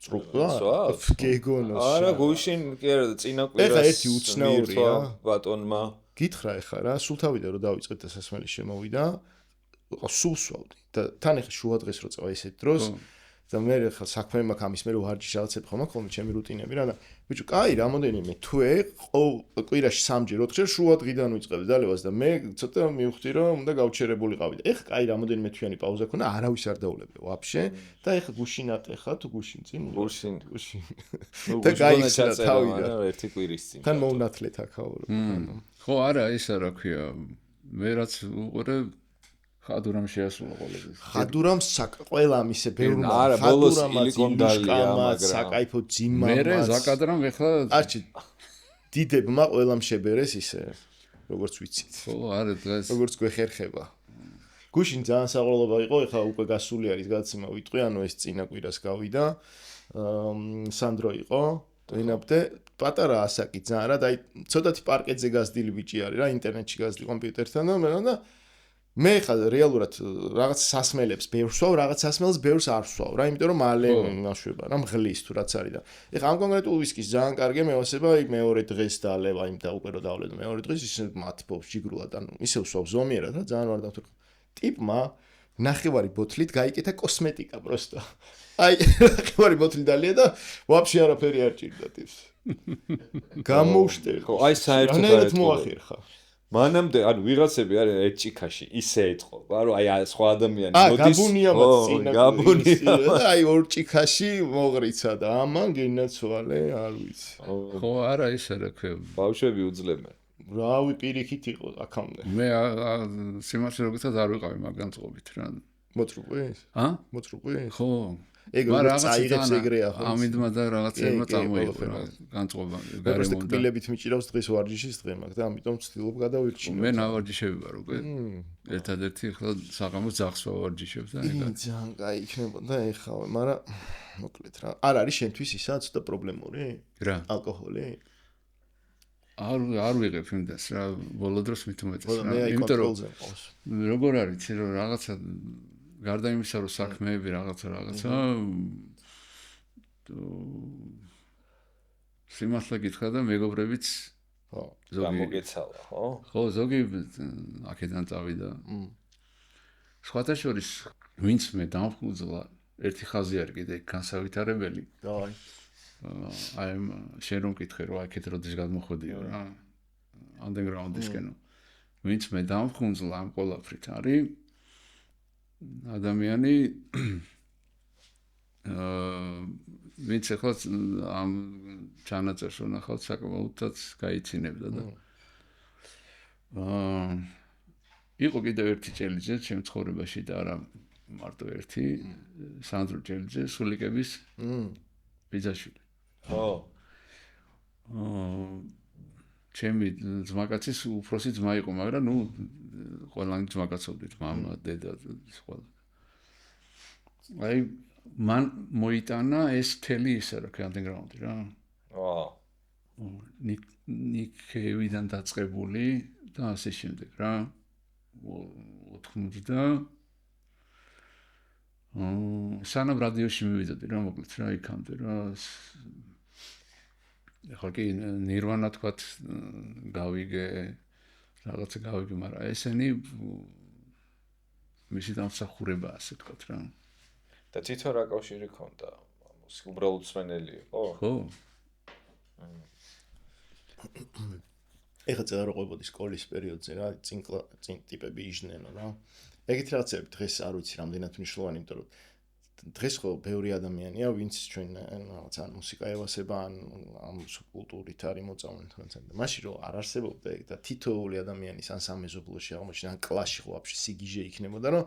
წრუყა? გეგონოს. არა, გუშინ კი არა, წინა კვირას. ეხა ერთი უცნაურია ბატონმა. გითხრა ეხა რა, სულ თავიდან რომ დავიწყეთ და სასმელი შემოვიდა, სულ სვავდი და თან ეხა შუა დღეს რო წავა ესეთ დროს და მე ხა საქმე მაქვს ამის მე რო ვარჯიშ რაღაცები ხომ მაქვს ხოლმე ჩემი რუტინები რა და ბიჭო კაი რამოდენიმე თვე კვირაში 3-ჯერ 4-ჯერ შუა დღიდან ვიწყებ დალევას და მე ცოტა მივხვდი რომ უნდა გავჩერებულიყავი და ეხა კაი რამოდენიმე თვიანი პაუზა ქონა არავის არ დაულებე ვაფშე და ეხა გუშინატ ეხა თუ გუშინ წინ გუშინ და გაიხსნა თავიდან ერთი კვირის წინ თან მოუნათლეთ აქაურო ხო არა ისა რა ქვია მე რაც უყურე ხადურამ შეასრულა ყოველთვის. ხადურამ ყველა ამისე ბევრმა არა ბოლოს ილიკონდალია მაგრამ საკაიფო ძიმამაც მერე ზაკადრამ ეხლა არჩი დიდებმა ყველამ შებერეს ისე როგორც ვიცით. ხო არა დღეს როგორც გვეხერხება. გუშინ ძალიან საყოველობა იყო, ეხლა უკვე გასული არის გადაცემა ვიტყვი, ანუ ეს წინა კვირას გავიდა. სანდრო იყო, ვინაბდე პატარა ასაკი ძალიან რა და აი ცოტათი პარკეტზე გაზდილი ბიჭი არის რა, ინტერნეტში გაზდილი კომპიუტერთან და მე ხა რეალურად რაღაც სასმელებს ბევრს ვსვავ, რაღაც სასმელს ბევრს არ ვსვავ რა, იმიტომ რომ მალე ნაშვება რა, მღლის თუ რაც არის და ეხა ამ კონკრეტულ ვისკის ძალიან კარგი მევასება, აი მეორე დღეს დალევა, იმ და უკვე რო დავლედო მეორე დღეს ისე მათბობს ჯიგრულად, ანუ ისე ვსვავ ზომიერად რა, ძალიან არ დავთქვი. ტიპმა ნახევარი ბოთლით გაიკეთა კოსმეტიკა პროსტო. აი ნახევარი ბოთლი დალია და ვაფშე არაფერი არ ჭირდა ტიპს. გამოუშტე. ხო, აი საერთოდ არ მოახერხა. მანამდე ანუ ვიღაცები არის ერთ ჭიქაში ისე ეთყობა რომ აი სხვა ადამიანი მოდის გაბუნიამაც გაბუნია აი ორ ჭიქაში მოღრიცა და ამან გინაცვალე არ ვიცი ხო არა ისე რა ქვია ბავშვები უძლებენ რავი პირიქით იყო აქამდე მე სიმართლე როგეცად არ ვიყავი მაგ განწყობით რა მოწრუყვის მოწრუყვის ხო ეგ როგორც წაიღებს ეგრეა ხო ამიდმა და რაღაცებმა წამოიღო რა განწყობა გარემონდა კბილებით მიჭირავს დღეს ვარჯიშის დღე მაგ და ამიტომ ვცდილობ გადავირჩინო მე ნავარჯიშები ვარ უკვე ერთადერთი ახლა საღამოს ძაღს ვავარჯიშებ და ეგ ძალიან კაი იქნებოდა ეხავე მაგრამ მოკლედ რა არ არის შენთვის ისა ცოტა პრობლემური რა ალკოჰოლი არ ვიღებ იმდას რა ბოლო დროს მით უმეტეს რა იმიტომ რომ როგორ არის იცი რომ რაღაცა გარდა იმისა რომ საქმეები რაღაცა სიმართლე გითხრა და მეგობრებიც ხო გამოგეცალა ხო ხო ზოგი აქედან წავიდა სხვათა შორის ვინც მე დამხუძლა ერთი ხაზი არის კიდე განსავითარებელი დავაი აი შენ რომ გითხე რომ აქეთ როდის გადმოხვედიო რა ანდერგრაუნდისკენო ვინც მე დამხუძლა ამ ყველაფრით არის ადამიანი ვინც ახლა ამ ჩანაწერს ვნახავთ საკმაოდაც გაიცინებდა და იყო კიდევ ერთი ჭელიძე ჩემ ცხოვრებაში და არა მარტო ერთი სანდრო ჭელიძე სულიკების ბიძაშვილი ხო ჩემი ძმაკაცის უფროსი ძმა იყო მაგრამ ნუ ყველანი ძმაკაცობდით მამა დედა ყველა აი მან მოიტანა ეს თელი ისე რა ანდერგრაუნდი რა ნიკევიდან დაწყებული და ასე შემდეგ რა 90 სანამ რადიოში მივიდოდი რა მოკლედ რა იქამდე რა ეხლა კი ნირვანა თქვათ გავიგე რაღაცა გავიგე მაგრამ ესენი მისი დამსახურება ასე თქვათ რა და თვითონ რა კავშირი ქონდა უბრალოდ სვენელი იყო ხო ეხლა წერა როყობოდი სკოლის პერიოდზე რა წინ ტიპები იჟნენო რა ეგეთ რაღაცები დღეს არ ვიცი რამდენად მნიშვნელოვანი იმიტომ რომ დღეს ხო ბევრი ადამიანია, ვინც ჩვენ რაღაც ან მუსიკა ევასება, ან სუბკულტურით არის მოწამული თქო. მაშინ რომ არ არსებობდა ეგ და თითოეული ადამიანის ან სამეზობლოში აღმოჩნდა, ან კლასში ხო ვაფშე სიგიჟე იქნებოდა, რომ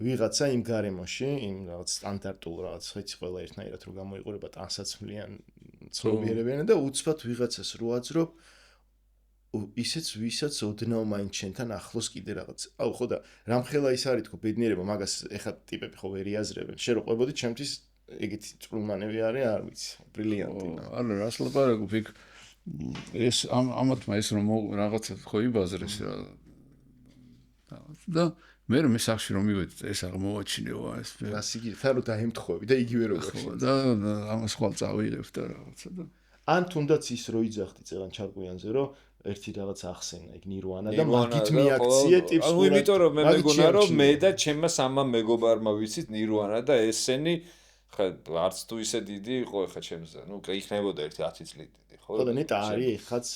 ვიღაცა იმ გარემოში, იმ რაღაც სტანდარტულ რაღაც ხეცი ყველა ერთნაირად რო გამოიყურება ტანსაცმლიან ცხოვრებიან და უცბად ვიღაცას რო აძრობ ისეც ვისაც ოდნავ მაინც შენთან ახლოს კიდე რაღაც. აუ ხო და რამხელა ის არის თქო ბედნიერება მაგას ეხა ტიპები ხო ვერ იაზრებენ. შენ რო ყვებოდი ჩემთვის ეგეთი წვრილმანები არის, არ ვიცი, ბრილიანტი. ანუ რას ლაპარაკობ იქ ეს ამათმა ეს რომ რაღაცა ხო იბაზრეს რა. და მე სახში რომ მივედი ეს აღმოაჩინეო ეს რასიგი თარო დაემთხოვები და იგივე როგორ და ამას ხვალ წავიღებ და რაღაცა და ან თუნდაც ის რო იძახდი წელან ჩარკვიანზე რომ ერთი რაღაც ახსენა იქ ნირვანა და მაგით მიაქციე ტიპს ანუ იმიტომ რომ მე მეგონა რომ მე და ჩემმა სამა მეგობარმა ვიცით ნირვანა და ესენი ხა არც თუ ისე დიდი იყო ხა ჩემზე ნუ იქნებოდა ერთი 10 წელი დიდი ხო ხო და ნეტა არის ხაც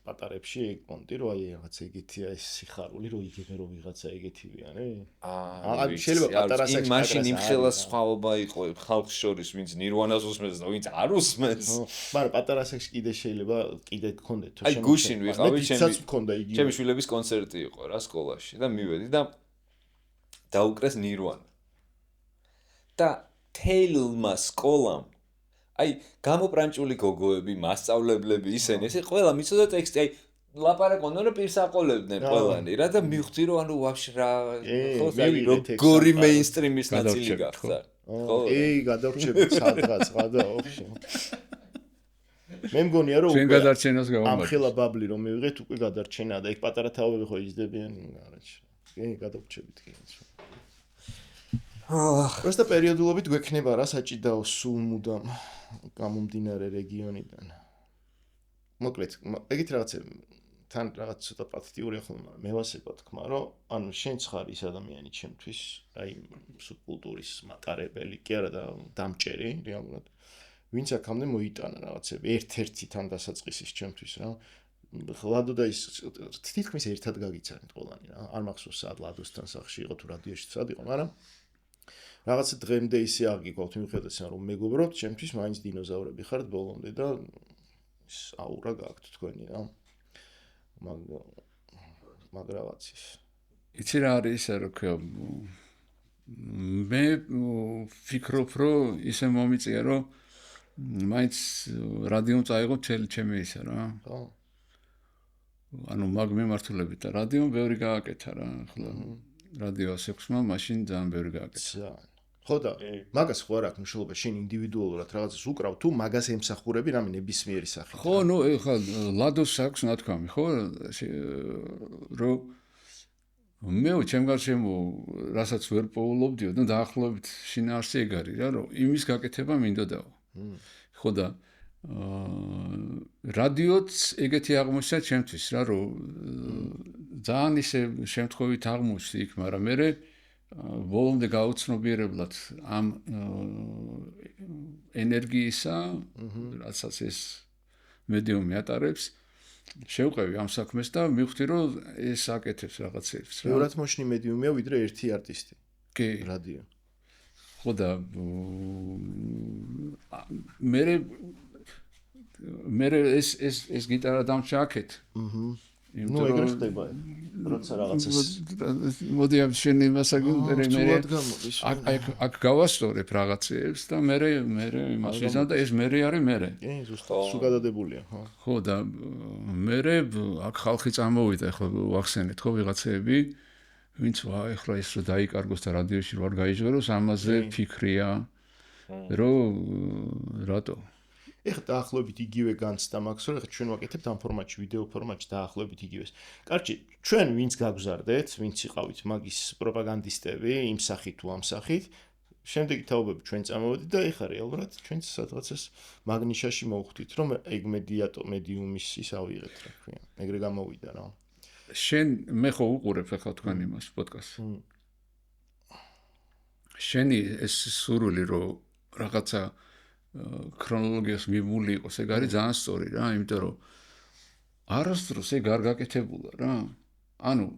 პატარებში ეგ პონტი რომ აი რაღაც ეგეთია ეს სიხარული რომ იგებე რომ ვიღაცა ეგეთივიანი აა შეიძლება პატარასაკი მაშინ იმ ხელას სხვაობა იყო ხალხს შორის ვინც ნირვანას უსმენს და ვინც არ უსმენს მაგრამ პატარასაკში კიდე შეიძლება კიდე გქონდეთ აი გუშინ ვიყავი ჩემი შვილების კონცერტი იყო რა სკოლაში და მივედი და დაუკრეს ნირვანა და თეილმა სკოლამ აი გამოპრანჭული გოგოები, მასწავლებლები ისინი, ესე ყველა მიცოდა ტექსტი, აი ლაპარაკობდნენ რომ პირსაყოლებდნენ ყველანი რა და მივხვდი რომ ანუ ვაფშე რა ხო გორი მეინსტრიმის ნაწილი გახდა. ხო, გადავრჩებით სადღაც და ვაფშე. მე მგონია რომ ჩვენ გადარჩენას გავამართლე. ამ ხელა ბაბლი რომ მივიღეთ უკვე გადარჩენა და ეგ პატარა თავები ხო იზრდებიან არაჩი. კი, გადავრჩებით კი. просто პერიოდულობით გვექნება რა საჭიდაო სულ მუდამ გამომდინარე რეგიონიდან. მოკლედ, ეგეთ რაღაცები თან რაღაც ცოტა პათიტიური ახლა მე ვასება თქმა, რომ ანუ შენც ხარ ის ადამიანი ჩემთვის, აი სუბკულტურის მატარებელი, კი არა და დამჭერი რეალურად. ვინც აქამდე მოიტანა რაღაცები, ერთ-ერთი თან დასაწყისის ჩემთვის რა. ლადო და ის თითქმის ერთად გაგიცანით ყველანი რა. არ მახსოვს სად ლადოსთან სახში იყო თუ რადიოში სად იყო, მაგრამ რაღაცა დღემდე ისე არ გიქვთ მიუხედავად იმისა რომ მეგობრობთ ჩემთვის მაინც დინოზავრები ხართ ბოლომდე და ის აურა გაქვთ თქვენი რა მაგ რაღაცის იცი რა არის ისე რომ ქვია მე ვფიქრობ რომ ისე მომიწია რომ მაინც რადიომ წაიღო მთელი ჩემი ისე რა ხო ანუ მაგ მიმართულებით და რადიომ ბევრი გააკეთა რა ახლა რადიო 6-მა მაშინ ძალიან ბევრი გააკეთა ხო და მაგას ხო არ აქვს მნიშვნელობა შენ ინდივიდუალურად რაღაცას უკრავ თუ მაგას ემსახურები რამე ნებისმიერი სახით ხო ნუ ეხლა ლადოს აქვს ნათქვამი ხო რომ მე ჩემ გარშემო რასაც ვერ პოულობდიო და დაახლოებით შინაარსი ეგ არის რა რომ იმის გაკეთება მინდოდაო ხო და რადიოც ეგეთი აღმოჩნდა ჩემთვის რა რომ ძალიან ისე შემთხვევით აღმოჩნდა იქ მაგრამ მე ბოლომდე გაუცნობიერებლად ამ ენერგიისა რასაც ეს მედიუმი ატარებს შევყევი ამ საქმეს და მივხვდი რომ ეს აკეთებს რაღაცებს რა ბევრად მოშნი მედიუმია ვიდრე ერთი არტისტი კი რადიო ხო და მე ეს გიტარა დამჭაკეთ ნუ ეგრე ხდება როცა რაღაცას მოდი ამ შენი მასაგინდერე მე აქ გავასწორებ რაღაცებს და მე იმას ვიზამ და ეს მე არის მე კი ზუსტად სულ გადადებულია ხო ხო და მე აქ ხალხი წამოვიდა ახლა ვახსენეთ ხო ვიღაცები ვინც ახლა ეს რომ დაიკარგოს და რადიოში რო არ გაიჟღეროს ამაზე ფიქრია რომ რატო ეხლა დაახლოებით იგივე განცდა მაქვს რომ ეხლა ჩვენ ვაკეთებთ ამ ფორმატში ვიდეო ფორმატში დაახლოებით იგივეს. კარგი, ჩვენ ვინც გაგზარდეთ, ვინც იყავით მაგის პროპაგანდისტები იმ სახით თუ ამ სახით, შემდეგი თაობები ჩვენ წამოვედით და ეხლა რეალურად ჩვენც სადღაცას მაგნიშაში მოვხვდით რომ ეგ მედიუმის ის ავიღეთ რა ქვია. ეგრე გამოვიდა რა. შენ მე ხო უყურებ ახლა თქვენ იმას პოდკასტს. შენი ეს სურვილი რომ რაღაცა ქრონოლოგიას მიმული იყოს, ეგ არის ძალიან სწორი რა, იმიტომ რომ არასდროს ეგ არ გაკეთებულა რა. ანუ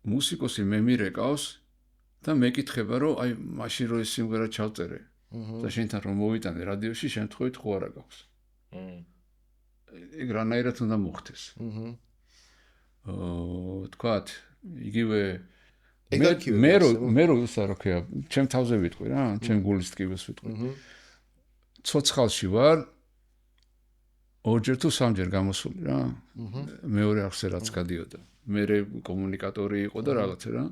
მუსიკოსი მე მირეკავს და მეკითხება რომ აი მაშინ რო ეს სიმღერა ჩავწერე და შენთან რომ მოვიტანე რადიოში შემთხვევით ხო არა გაქვს. ეგ რანაირად უნდა მოხდეს. თქვათ იგივე მე რო ისა რა ქვია ჩემ თავზე ვიტყვი რა ჩემ გულის ტკივილს ვიტყვი. ცოცხალში ვარ ორჯერ თუ სამჯერ გამოსული რა. მეორე ახსე რაც გადიოდა. მე კომუნიკატორი იყო და რაღაცა რა.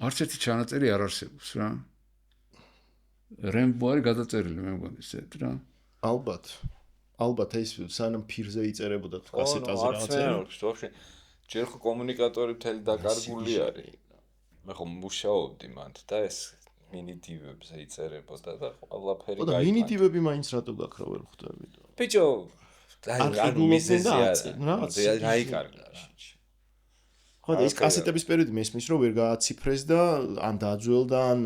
არც ერთი ჩანაწერი არ არსებობს რა. რემბო არის გადაწერილი მე მგონი ისეთ რა. ალბათ ეს სანამ ფირზე იწერებოდა თუ კასეტაზე რაღაცა. ვაფშე ჯერ ხო კომუნიკატორი მთელი დაკარგული არის. მე ხო მუშაობდი მანდ და ეს მინიდივებზე იწერებოდა და ყველაფერი გაიგო. და მინიდივები მაინც რატო გაქვს რა ვერ ხვდები და. ბიჭო ანუ მიზეზია გაიკარგა რა. ხო და ეს კასეტების პერიოდი მესმის რომ ვერ გააციფრეს და ან დაძველდა ან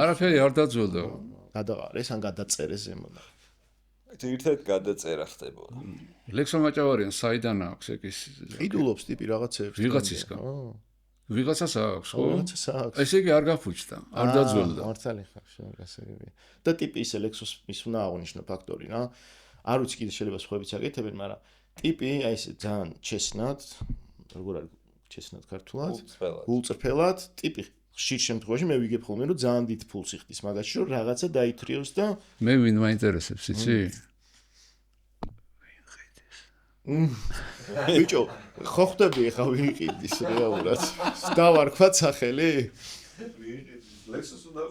არაფერი არ დაძველდა. გადაყარეს ან გადაწერეს ზემოდან. ერთად გადაწერა ხდებოდა. ლექსო მაჭავარიან საიდან აქვს ეგ ის ყიდულობს ტიპი რაღაცეებს. ვიღაცისგან. ვიღაცას აქვს ხო? ვიღაცას აქვს. ესე იგი არ გაფუჭდა, არ დაძველდა. მართალი ხარ შეგასაგებია. და ტიპი ისე ლექსოს ის უნდა აღნიშნო ფაქტორი რა. არ ვიცი კიდე შეიძლება სხვაებიც აკეთებენ, მაგრამ ტიპი აი ესე ძალიან ჩესნად, როგორ არის ჩესნად ქართულად? გულწრფელად ტიპი ხშირ შემთხვევაში მე ვიგებ ხოლმე რომ ძალიან დიდ ფულს იხდის მაგაში რომ რაღაცა დაითრიოს და მე ვინ მაინტერესებს იცი? ბიჭო ხო ხვდები ხა ვიყიდის რეალურად დავარქვა სახელი ლექსოს უნდა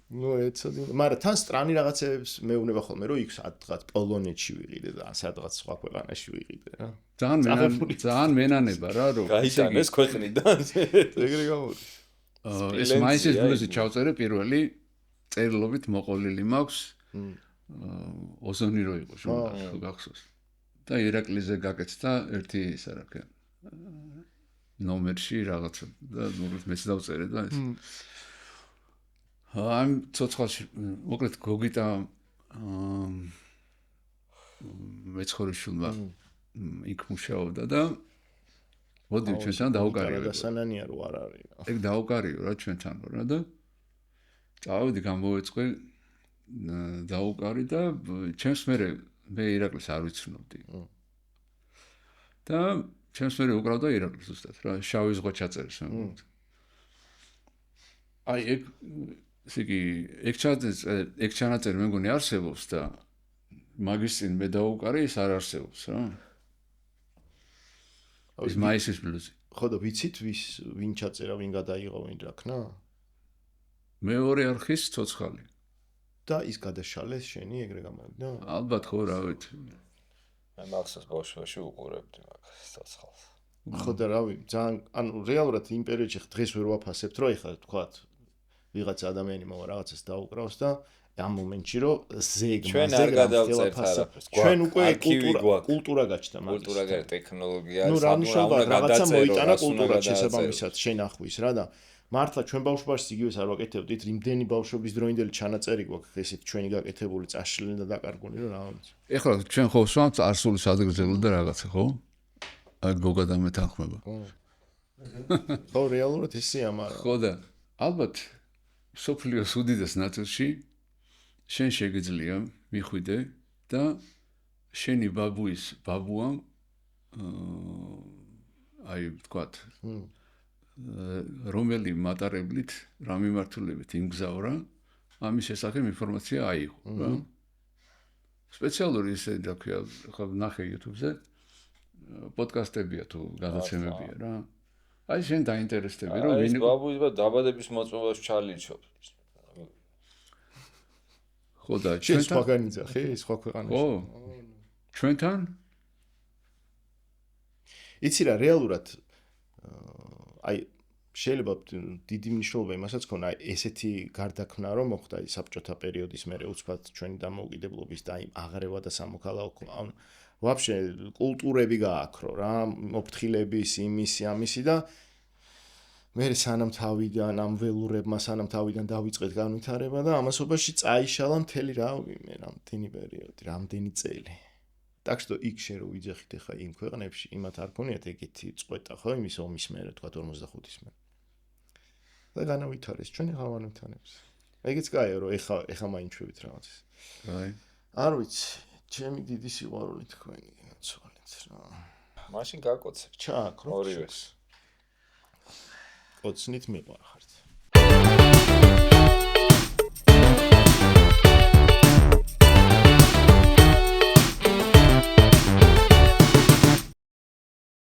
ნუ ეცოდი მაგრამ თან სტრანი რაღაცებს მეუნება ხოლმე რომ იქ სადღაც პოლონეთში ვიყიდე და სადღაც სხვა ქვეყანაში ვიყიდე რა ძალიან მენანება რა რომ გაიტანეს ქვეყნიდან ეგრე გამოდის ეს მაისის ბლუზი ჩავწერე პირველი წერილობით მოყოლილი მაქვს ოზონი რო იყო შუა გახსოვს და ირაკლიზე გაკეთდა ერთი ისა რა ქვია ნომერში რაღაცა და ნუ მეც დავწერე და ეს ამ ცოცხალში მოკლედ გოგიტა მეცხოვრიშვილმა იქ მუშაობდა და მოდი ჩვენთან დაუკარიო დასანანია რო არ არის ეგ დაუკარიო რა ჩვენთან რა და წავედი გამოვეწყე დაუკარი და ჩემს მე ირაკლის არ ვიცნობდი და ჩემს მე უკრავდა ირაკლის ზუსტად რა შავი ზღვა ჩაწერეს მე აი ეგ ჩანაწერი მე მგონი არსებობს და მაგის წინ მე დაუკარი ის არ არსებობს რა ის მაისის ბლუზი ხო და ვიცით ვინ ჩაწერა ვინ გადაიღო ვინ რაქნა მეორე არხის ცოცხალი და ის გადაშალეს შენი ეგრე გამოვიდა ალბათ ხო რა ვიცი მე მახსოვს ბავშვობაში უყურებდი მაგას ცოცხალს ხო და რავი ძალიან ანუ რეალურად იმ პერიოდში დღეს ვერ ვაფასებთ რომ ეხლა თქვათ ვიღაც ადამიანი მოვა რაღაცას დაუკრავს და ამ მომენტში რომ ზეგ ჩვენ არ გადავწერთ არაფერს ჩვენ უკვე კულტურა გაჩნდა მაგის კულტურა გაჩნდა ტექნოლოგია ნუ რაღაცა მოიტანა კულტურა შესაბამისად შენახვის რა და მართლა ჩვენ ბავშვობაში იგივეს არ ვაკეთებდით იმდენი ბავშვობის დროინდელი ჩანაწერი გვაქვს ესეთ ჩვენი გაკეთებული წაშლილი და დაკარგული რომ რა ვიცი ეხლა ჩვენ ხო ვსვამთ არსული სადღეგრძელო და რაღაცა ხო აი გოგა და მე თანხმება ხო რეალურად ისეა მაგრამ ხო და ალბათ სოფლიოს უდიდეს ნაწილში შენ შეგიძლია მიხვიდე და შენი ბაბუის ბაბუამ აი ვთქვათ რომელი მატარებლით რა მიმართულებით იმგზავრა ამის შესახებ ინფორმაცია აიღო რა სპეციალური ისე რა ქვია ხა ნახე YouTube-ზე პოდკასტებია თუ გადაცემებია რა აი შენ დაინტერესდები რომ ვინ ბაბუის დაბადების მოწმობას ჩალიჩობს ხო და ჩვენ სხვაგანი ძახი სხვა ქვეყანაში ხო ჩვენთან იცი რა რეალურად აი შეიძლება დიდი მნიშვნელობა იმასაც ქონა აი ესეთი გარდაქმნა რომ მოხდა ის საბჭოთა პერიოდის მერე უცბად ჩვენი დამოუკიდებლობის და იმ აღრევა და სამოქალაქო ანუ ვაფშე კულტურები გააქრო რა მოფრთხილების იმისი ამისი და მე სანამ თავიდან ამ ველურებმა სანამ თავიდან დავიწყეთ განვითარება და ამასობაში წაიშალა მთელი რა მე რამდენი პერიოდი რამდენი წელი так что იქ შენ რო ვიძახით ახლა იმ ქვეყნებში იმათ არ ქონიათ ეგეთი წყვეტა ხო იმის ომის მერე თქვა 45-ის მერე და განავითარეს ჩვენი ღამანვითანებს. ეგეც კაია რომ ეხა მაინჩვევით რაღაცას. აი. არ ვიცი, ჩემი დიდი სიყვარული თქვენი ნაცვალეთ რა. მაშინ გაკოცებ ჩააქროთ. ორივეს. კოცნით მიყვარხართ.